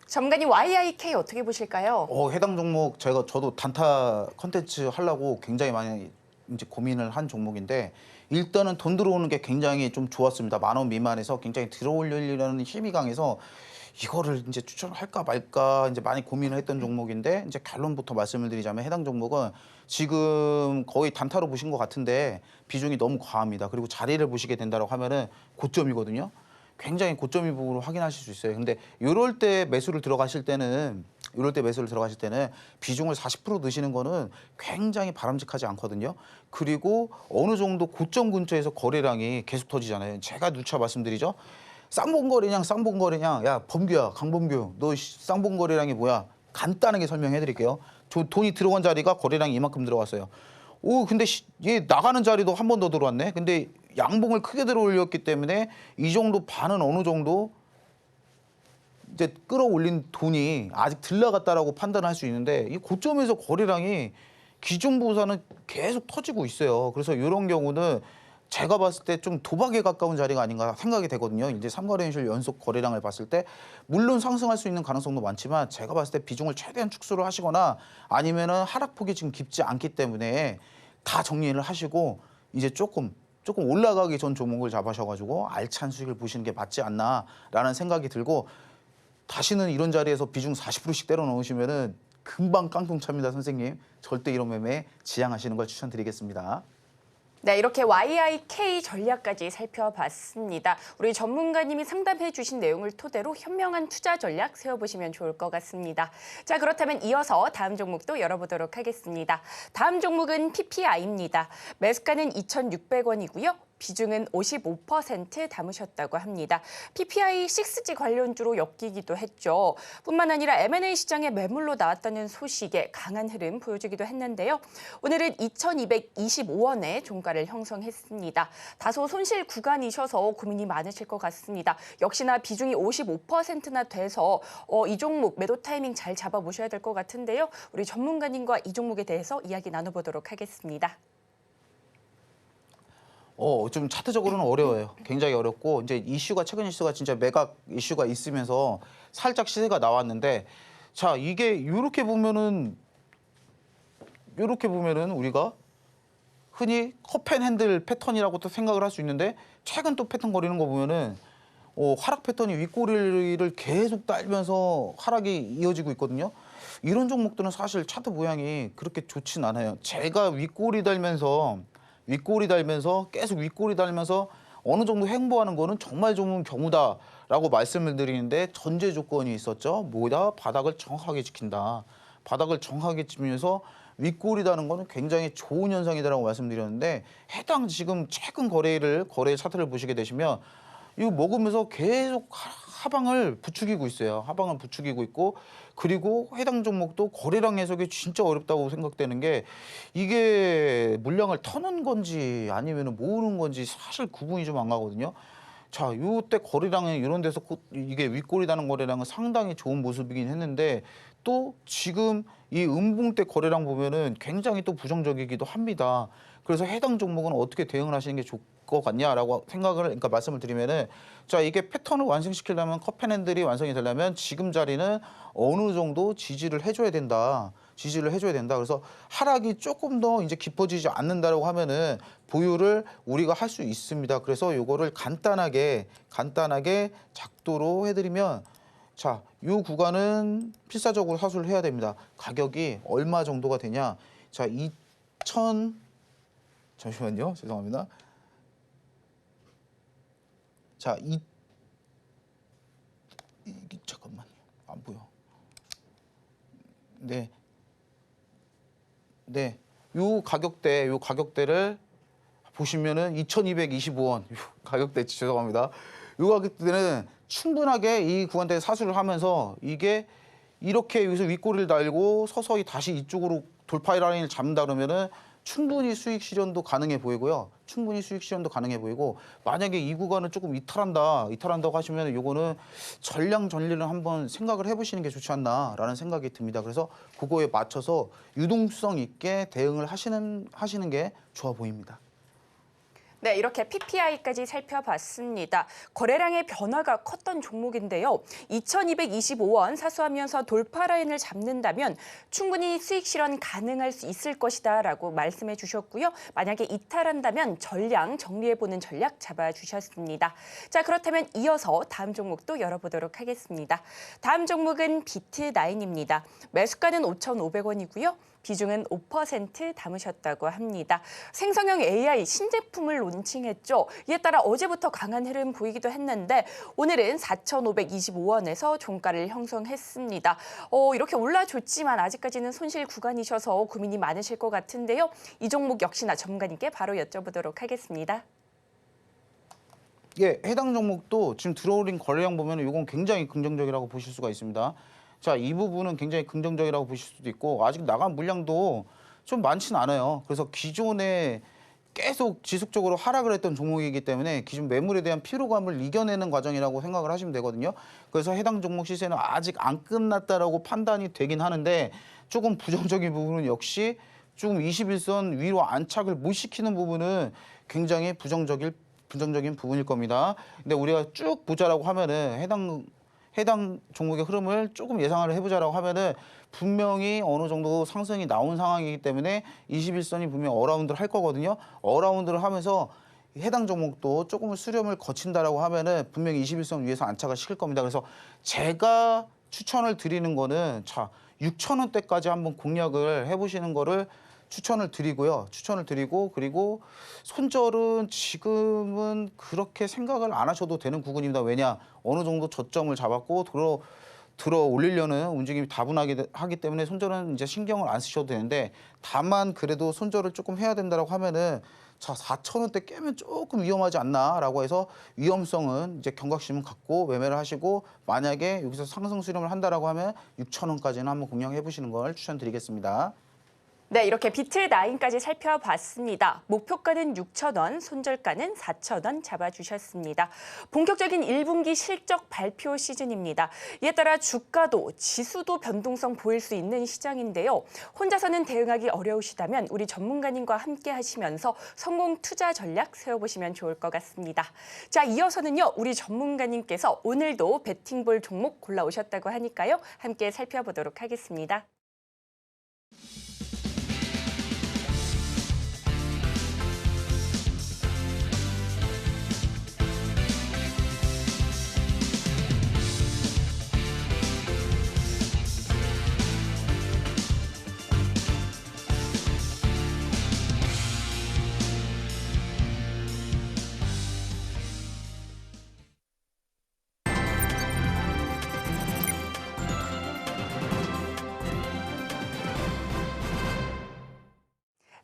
전문가님, YIK 어떻게 보실까요? 해당 종목 저도 단타 컨텐츠 하려고 굉장히 많이 이제 고민을 한 종목인데 일단은 돈 들어오는 게 굉장히 좀 좋았습니다. 10,000원 미만에서 굉장히 들어올리려는 힘이 강해서 이거를 이제 추천할까 말까 이제 많이 고민을 했던 종목인데 이제 결론부터 말씀을 드리자면 해당 종목은 지금 거의 단타로 보신 것 같은데 비중이 너무 과합니다. 그리고 자리를 보시게 된다고 하면은 고점이거든요. 굉장히 고점이 부분으로 확인하실 수 있어요. 근데 이럴 때 매수를 들어가실 때는 비중을 40% 넣으시는 거는 굉장히 바람직하지 않거든요. 그리고 어느 정도 고점 근처에서 거래량이 계속 터지잖아요. 제가 누차 말씀드리죠. 쌍봉거래량, 야 범규야, 강범규, 너 쌍봉거래량이 뭐야? 간단하게 설명해 드릴게요. 돈이 들어간 자리가 거래량이 이만큼 들어왔어요. 근데 얘 나가는 자리도 한 번 더 들어왔네. 근데 양봉을 크게 들어올렸기 때문에 이 정도 반은 어느 정도 이제 끌어올린 돈이 아직 덜 나갔다라고 판단할 수 있는데 이 고점에서 거래량이 기존보다는 계속 터지고 있어요. 그래서 이런 경우는 제가 봤을 때 좀 도박에 가까운 자리가 아닌가 생각이 되거든요. 이제 3거래일 연속 거래량을 봤을 때 물론 상승할 수 있는 가능성도 많지만 제가 봤을 때 비중을 최대한 축소를 하시거나 아니면은 하락폭이 지금 깊지 않기 때문에 다 정리를 하시고 이제 조금 올라가기 전 종목을 잡으셔가지고 알찬 수익을 보시는 게 맞지 않나라는 생각이 들고 다시는 이런 자리에서 비중 40%씩 때려 넣으시면은 금방 깡통 찹니다, 선생님. 절대 이런 매매 지양하시는 걸 추천드리겠습니다. 네, 이렇게 YIK 전략까지 살펴봤습니다. 우리 전문가님이 상담해 주신 내용을 토대로 현명한 투자 전략 세워보시면 좋을 것 같습니다. 자, 그렇다면 이어서 다음 종목도 열어보도록 하겠습니다. 다음 종목은 PPI입니다. 매수가는 2,600원이고요. 비중은 55% 담으셨다고 합니다. PPI 6G 관련주로 엮이기도 했죠. 뿐만 아니라 M&A 시장에 매물로 나왔다는 소식에 강한 흐름 보여주기도 했는데요. 오늘은 2,225원에 종가를 형성했습니다. 다소 손실 구간이셔서 고민이 많으실 것 같습니다. 역시나 비중이 55%나 돼서 이 종목 매도 타이밍 잘 잡아보셔야 될 것 같은데요. 우리 전문가님과 이 종목에 대해서 이야기 나눠보도록 하겠습니다. 좀 차트적으로는 어려워요. 굉장히 어렵고 이제 최근 이슈가 진짜 매각 이슈가 있으면서 살짝 시세가 나왔는데 자, 이게 이렇게 보면은 우리가 흔히 컵앤핸들 패턴이라고 또 생각을 할 수 있는데 최근 또 패턴 거리는 거 보면은 하락 패턴이 윗꼬리를 계속 딸면서 하락이 이어지고 있거든요. 이런 종목들은 사실 차트 모양이 그렇게 좋진 않아요. 제가 윗꼬리 달면서 계속 윗꼬리 달면서 어느 정도 횡보하는 거는 정말 좋은 경우다라고 말씀을 드리는데 전제 조건이 있었죠. 뭐다? 바닥을 정확하게 지킨다. 바닥을 정확하게 지면서 윗꼬리 다는 거는 굉장히 좋은 현상이다라고 말씀드렸는데 해당 지금 최근 거래 차트를 보시게 되시면 이거 먹으면서 계속 하방을 부추기고 있어요. 하방을 부추기고 있고 그리고 해당 종목도 거래량 해석이 진짜 어렵다고 생각되는 게 이게 물량을 터는 건지 아니면 모으는 건지 사실 구분이 좀 안 가거든요. 자, 요때 거래량은 이런 데서 이게 윗꼬리 다는 거래량은 상당히 좋은 모습이긴 했는데 또 지금 이 음봉 때 거래량 보면은 굉장히 또 부정적이기도 합니다. 그래서 해당 종목은 어떻게 대응을 하시는 게 좋을 것 같냐라고 그러니까 말씀을 드리면은 자, 이게 패턴을 완성시키려면 컵앤핸들이 완성이 되려면 지금 자리는 어느 정도 지지를 해줘야 된다. 그래서 하락이 조금 더 이제 깊어지지 않는다라고 하면은 보유를 우리가 할 수 있습니다. 그래서 요거를 간단하게 작도로 해드리면 자, 요 구간은 필사적으로 사수를 해야 됩니다. 가격이 얼마 정도가 되냐? 자, 잠시만요. 죄송합니다. 자, 잠깐만요. 안 보여. 네. 네. 요 가격대를 보시면은 2,225원. 요 가격대 죄송합니다. 요 가격대는 충분하게 이 구간대에 사수를 하면서 이게 이렇게 여기서 윗꼬리를 달고 서서히 다시 이쪽으로 돌파 라인을 잡는다 그러면은 충분히 수익 실현도 가능해 보이고요. 충분히 수익 실현도 가능해 보이고 만약에 이 구간을 조금 이탈한다고 하시면 요거는 전량 전리를 한번 생각을 해보시는 게 좋지 않나라는 생각이 듭니다. 그래서 그거에 맞춰서 유동성 있게 대응을 하시는 게 좋아 보입니다. 네, 이렇게 PPI까지 살펴봤습니다. 거래량의 변화가 컸던 종목인데요. 2,225원 사수하면서 돌파 라인을 잡는다면 충분히 수익 실현 가능할 수 있을 것이다라고 말씀해 주셨고요. 만약에 이탈한다면 전량 정리해보는 전략 잡아주셨습니다. 자, 그렇다면 이어서 다음 종목도 열어보도록 하겠습니다. 다음 종목은 비트9입니다. 매수가는 5,500원이고요. 비중은 5% 담으셨다고 합니다. 생성형 AI 신제품을 론칭했죠. 이에 따라 어제부터 강한 흐름 보이기도 했는데 오늘은 4,525원에서 종가를 형성했습니다. 이렇게 올라줬지만 아직까지는 손실 구간이셔서 고민이 많으실 것 같은데요. 이 종목 역시나 전문가님께 바로 여쭤보도록 하겠습니다. 예, 해당 종목도 지금 들어올린 거래량 보면 이건 굉장히 긍정적이라고 보실 수가 있습니다. 자, 이 부분은 굉장히 긍정적이라고 보실 수도 있고 아직 나간 물량도 좀 많지는 않아요. 그래서 기존에 계속 지속적으로 하락을 했던 종목이기 때문에 기존 매물에 대한 피로감을 이겨내는 과정이라고 생각을 하시면 되거든요. 그래서 해당 종목 시세는 아직 안 끝났다라고 판단이 되긴 하는데 조금 부정적인 부분은 역시 조금 21선 위로 안착을 못 시키는 부분은 굉장히 부정적인 부분일 겁니다. 근데 우리가 쭉 보자라고 하면은 해당 종목의 흐름을 조금 예상을 해보자라고 하면은 분명히 어느 정도 상승이 나온 상황이기 때문에 21선이 분명 어라운드를 할 거거든요. 어라운드를 하면서 해당 종목도 조금 수렴을 거친다라고 하면은 분명히 21선 위에서 안착을 시킬 겁니다. 그래서 제가 추천을 드리는 거는 자, 6,000원대까지 한번 공략을 해보시는 거를 추천을 드리고요. 그리고 손절은 지금은 그렇게 생각을 안 하셔도 되는 구간입니다. 왜냐? 어느 정도 저점을 잡았고 들어 올리려는 움직임이 다분하게 하기 때문에 손절은 이제 신경을 안 쓰셔도 되는데 다만 그래도 손절을 조금 해야 된다라고 하면은 자, 4,000원대 깨면 조금 위험하지 않나라고 해서 위험성은 이제 경각심은 갖고 매매를 하시고 만약에 여기서 상승 수렴을 한다라고 하면 6,000원까지는 한번 공략해 보시는 걸 추천드리겠습니다. 네, 이렇게 비트9까지 살펴봤습니다. 목표가는 6,000원, 손절가는 4,000원 잡아주셨습니다. 본격적인 1분기 실적 발표 시즌입니다. 이에 따라 주가도 지수도 변동성 보일 수 있는 시장인데요. 혼자서는 대응하기 어려우시다면 우리 전문가님과 함께 하시면서 성공 투자 전략 세워보시면 좋을 것 같습니다. 자, 이어서는요, 우리 전문가님께서 오늘도 배팅볼 종목 골라오셨다고 하니까요. 함께 살펴보도록 하겠습니다.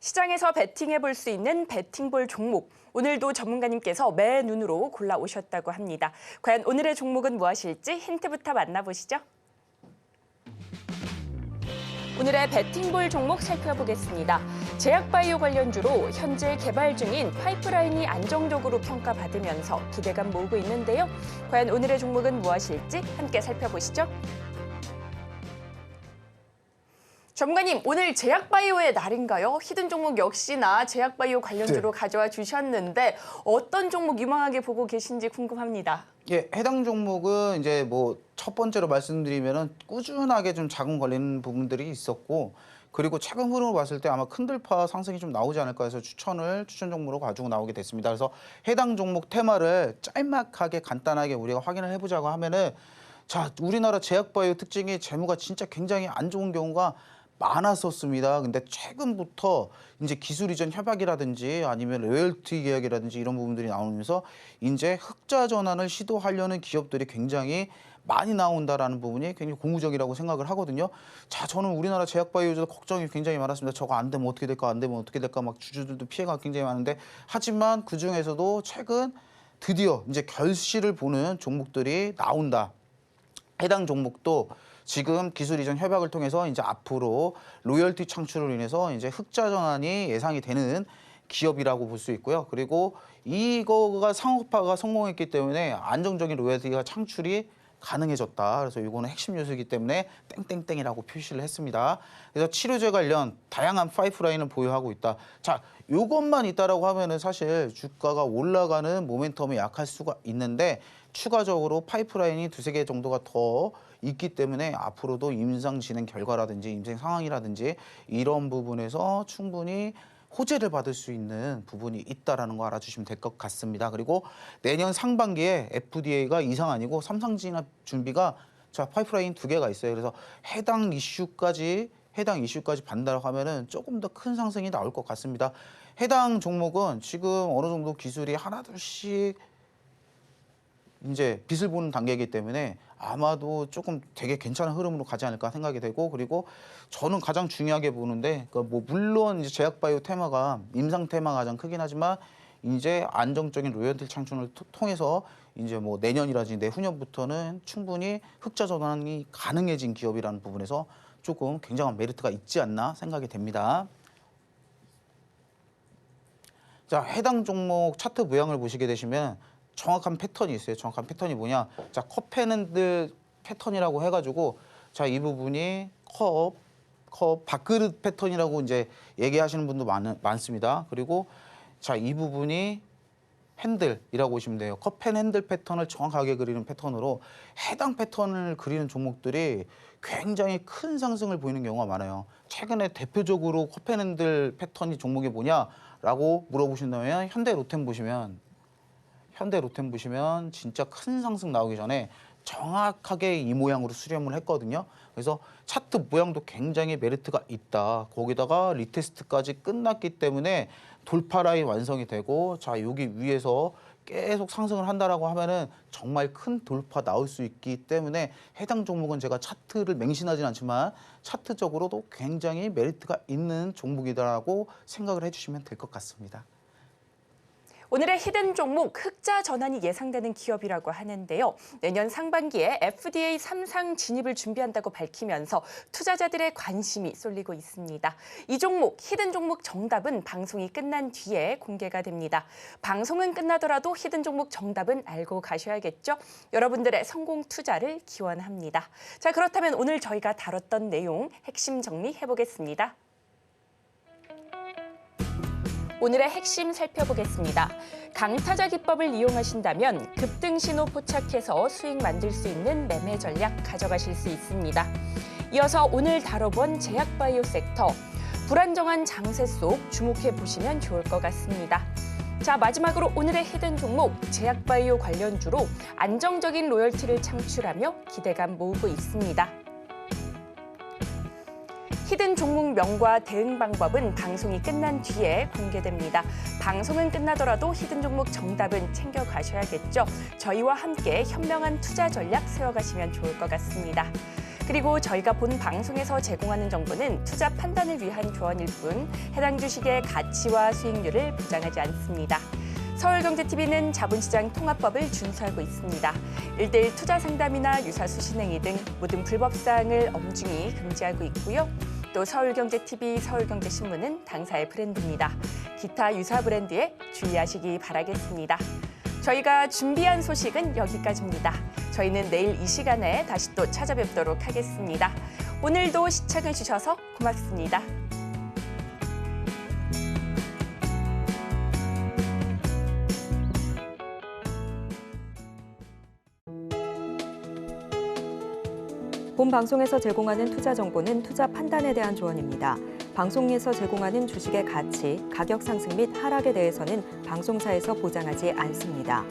시장에서 베팅해 볼 수 있는 배팅볼 종목. 오늘도 전문가님께서 매 눈으로 골라오셨다고 합니다. 과연 오늘의 종목은 무엇일지 힌트부터 만나보시죠. 오늘의 배팅볼 종목 살펴보겠습니다. 제약바이오 관련주로 현재 개발 중인 파이프라인이 안정적으로 평가받으면서 기대감 모으고 있는데요. 과연 오늘의 종목은 무엇일지 함께 살펴보시죠. 전문가님, 오늘 제약바이오의 날인가요? 히든 종목 역시나 제약바이오 관련주로 가져와 주셨는데 어떤 종목 유망하게 보고 계신지 궁금합니다. 예, 해당 종목은 이제 뭐 첫 번째로 말씀드리면은 꾸준하게 좀 자금 걸리는 부분들이 있었고 그리고 최근 흐름을 봤을 때 아마 큰 돌파 상승이 좀 나오지 않을까 해서 추천 종목으로 가지고 나오게 됐습니다. 그래서 해당 종목 테마를 짤막하게 간단하게 우리가 확인을 해보자고 하면은 자, 우리나라 제약바이오 특징이 재무가 진짜 굉장히 안 좋은 경우가 많았었습니다. 근데 최근부터 이제 기술 이전 협약이라든지 아니면 로열티 계약이라든지 이런 부분들이 나오면서 이제 흑자 전환을 시도하려는 기업들이 굉장히 많이 나온다라는 부분이 굉장히 고무적이라고 생각을 하거든요. 자, 저는 우리나라 제약바이오주도 걱정이 굉장히 많았습니다. 저거 안 되면 어떻게 될까, 안 되면 어떻게 될까, 막 주주들도 피해가 굉장히 많은데, 하지만 그 중에서도 최근 드디어 이제 결실을 보는 종목들이 나온다. 해당 종목도 지금 기술 이전 협약을 통해서 이제 앞으로 로열티 창출로 인해서 이제 흑자 전환이 예상이 되는 기업이라고 볼 수 있고요. 그리고 이거가 상업화가 성공했기 때문에 안정적인 로열티가 창출이 가능해졌다. 그래서 이거는 핵심 요소이기 때문에 땡땡땡이라고 표시를 했습니다. 그래서 치료제 관련 다양한 파이프라인을 보유하고 있다. 자, 이것만 있다라고 하면은 사실 주가가 올라가는 모멘텀이 약할 수가 있는데 추가적으로 파이프라인이 두세 개 정도가 더 있기 때문에 앞으로도 임상 진행 결과라든지 임상 상황이라든지 이런 부분에서 충분히 호재를 받을 수 있는 부분이 있다라는 거 알아주시면 될 것 같습니다. 그리고 내년 상반기에 FDA가 이상 아니고 삼상 진압 준비가 자 파이프라인 2개가 있어요. 그래서 해당 이슈까지 받는다고 하면은 조금 더 큰 상승이 나올 것 같습니다. 해당 종목은 지금 어느 정도 기술이 하나둘씩 이제 빛을 보는 단계이기 때문에 아마도 조금 되게 괜찮은 흐름으로 가지 않을까 생각이 되고, 그리고 저는 가장 중요하게 보는데 뭐 물론 이제 제약바이오 테마가 임상 테마가 가장 크긴 하지만 이제 안정적인 로열티 창출을 통해서 이제 뭐 내년이라든지 내후년부터는 충분히 흑자 전환이 가능해진 기업이라는 부분에서 조금 굉장한 메리트가 있지 않나 생각이 됩니다. 자, 해당 종목 차트 모양을 보시게 되시면 정확한 패턴이 있어요. 정확한 패턴이 뭐냐? 자, 컵앤핸들 패턴이라고 해가지고 자, 이 부분이 컵 밥그릇 패턴이라고 이제 얘기하시는 분도 많습니다. 그리고 자, 이 부분이 핸들이라고 보시면 돼요. 컵앤핸들 패턴을 정확하게 그리는 패턴으로 해당 패턴을 그리는 종목들이 굉장히 큰 상승을 보이는 경우가 많아요. 최근에 대표적으로 컵앤핸들 패턴이 종목이 뭐냐라고 물어보신다면 현대로템 보시면 진짜 큰 상승 나오기 전에 정확하게 이 모양으로 수렴을 했거든요. 그래서 차트 모양도 굉장히 메리트가 있다. 거기다가 리테스트까지 끝났기 때문에 돌파 라인 완성이 되고 자 여기 위에서 계속 상승을 한다라고 하면은 정말 큰 돌파 나올 수 있기 때문에 해당 종목은 제가 차트를 맹신하진 않지만 차트적으로도 굉장히 메리트가 있는 종목이다라고 생각을 해주시면 될 것 같습니다. 오늘의 히든 종목 흑자 전환이 예상되는 기업이라고 하는데요. 내년 상반기에 FDA 3상 진입을 준비한다고 밝히면서 투자자들의 관심이 쏠리고 있습니다. 이 종목, 히든 종목 정답은 방송이 끝난 뒤에 공개가 됩니다. 방송은 끝나더라도 히든 종목 정답은 알고 가셔야겠죠? 여러분들의 성공 투자를 기원합니다. 자, 그렇다면 오늘 저희가 다뤘던 내용 핵심 정리해보겠습니다. 오늘의 핵심 살펴보겠습니다. 강타자 기법을 이용하신다면 급등 신호 포착해서 수익 만들 수 있는 매매 전략 가져가실 수 있습니다. 이어서 오늘 다뤄본 제약바이오 섹터, 불안정한 장세 속 주목해 보시면 좋을 것 같습니다. 자, 마지막으로 오늘의 히든 종목, 제약바이오 관련주로 안정적인 로열티를 창출하며 기대감 모으고 있습니다. 히든 종목명과 대응 방법은 방송이 끝난 뒤에 공개됩니다. 방송은 끝나더라도 히든 종목 정답은 챙겨가셔야겠죠. 저희와 함께 현명한 투자 전략 세워가시면 좋을 것 같습니다. 그리고 저희가 본 방송에서 제공하는 정보는 투자 판단을 위한 조언일 뿐 해당 주식의 가치와 수익률을 보장하지 않습니다. 서울경제TV는 자본시장 통합법을 준수하고 있습니다. 1:1 투자 상담이나 유사 수신행위 등 모든 불법사항을 엄중히 금지하고 있고요. 또 서울경제TV, 서울경제신문은 당사의 브랜드입니다. 기타 유사 브랜드에 주의하시기 바라겠습니다. 저희가 준비한 소식은 여기까지입니다. 저희는 내일 이 시간에 다시 또 찾아뵙도록 하겠습니다. 오늘도 시청해주셔서 고맙습니다. 본 방송에서 제공하는 투자 정보는 투자 판단에 대한 조언입니다. 방송에서 제공하는 주식의 가치, 가격 상승 및 하락에 대해서는 방송사에서 보장하지 않습니다.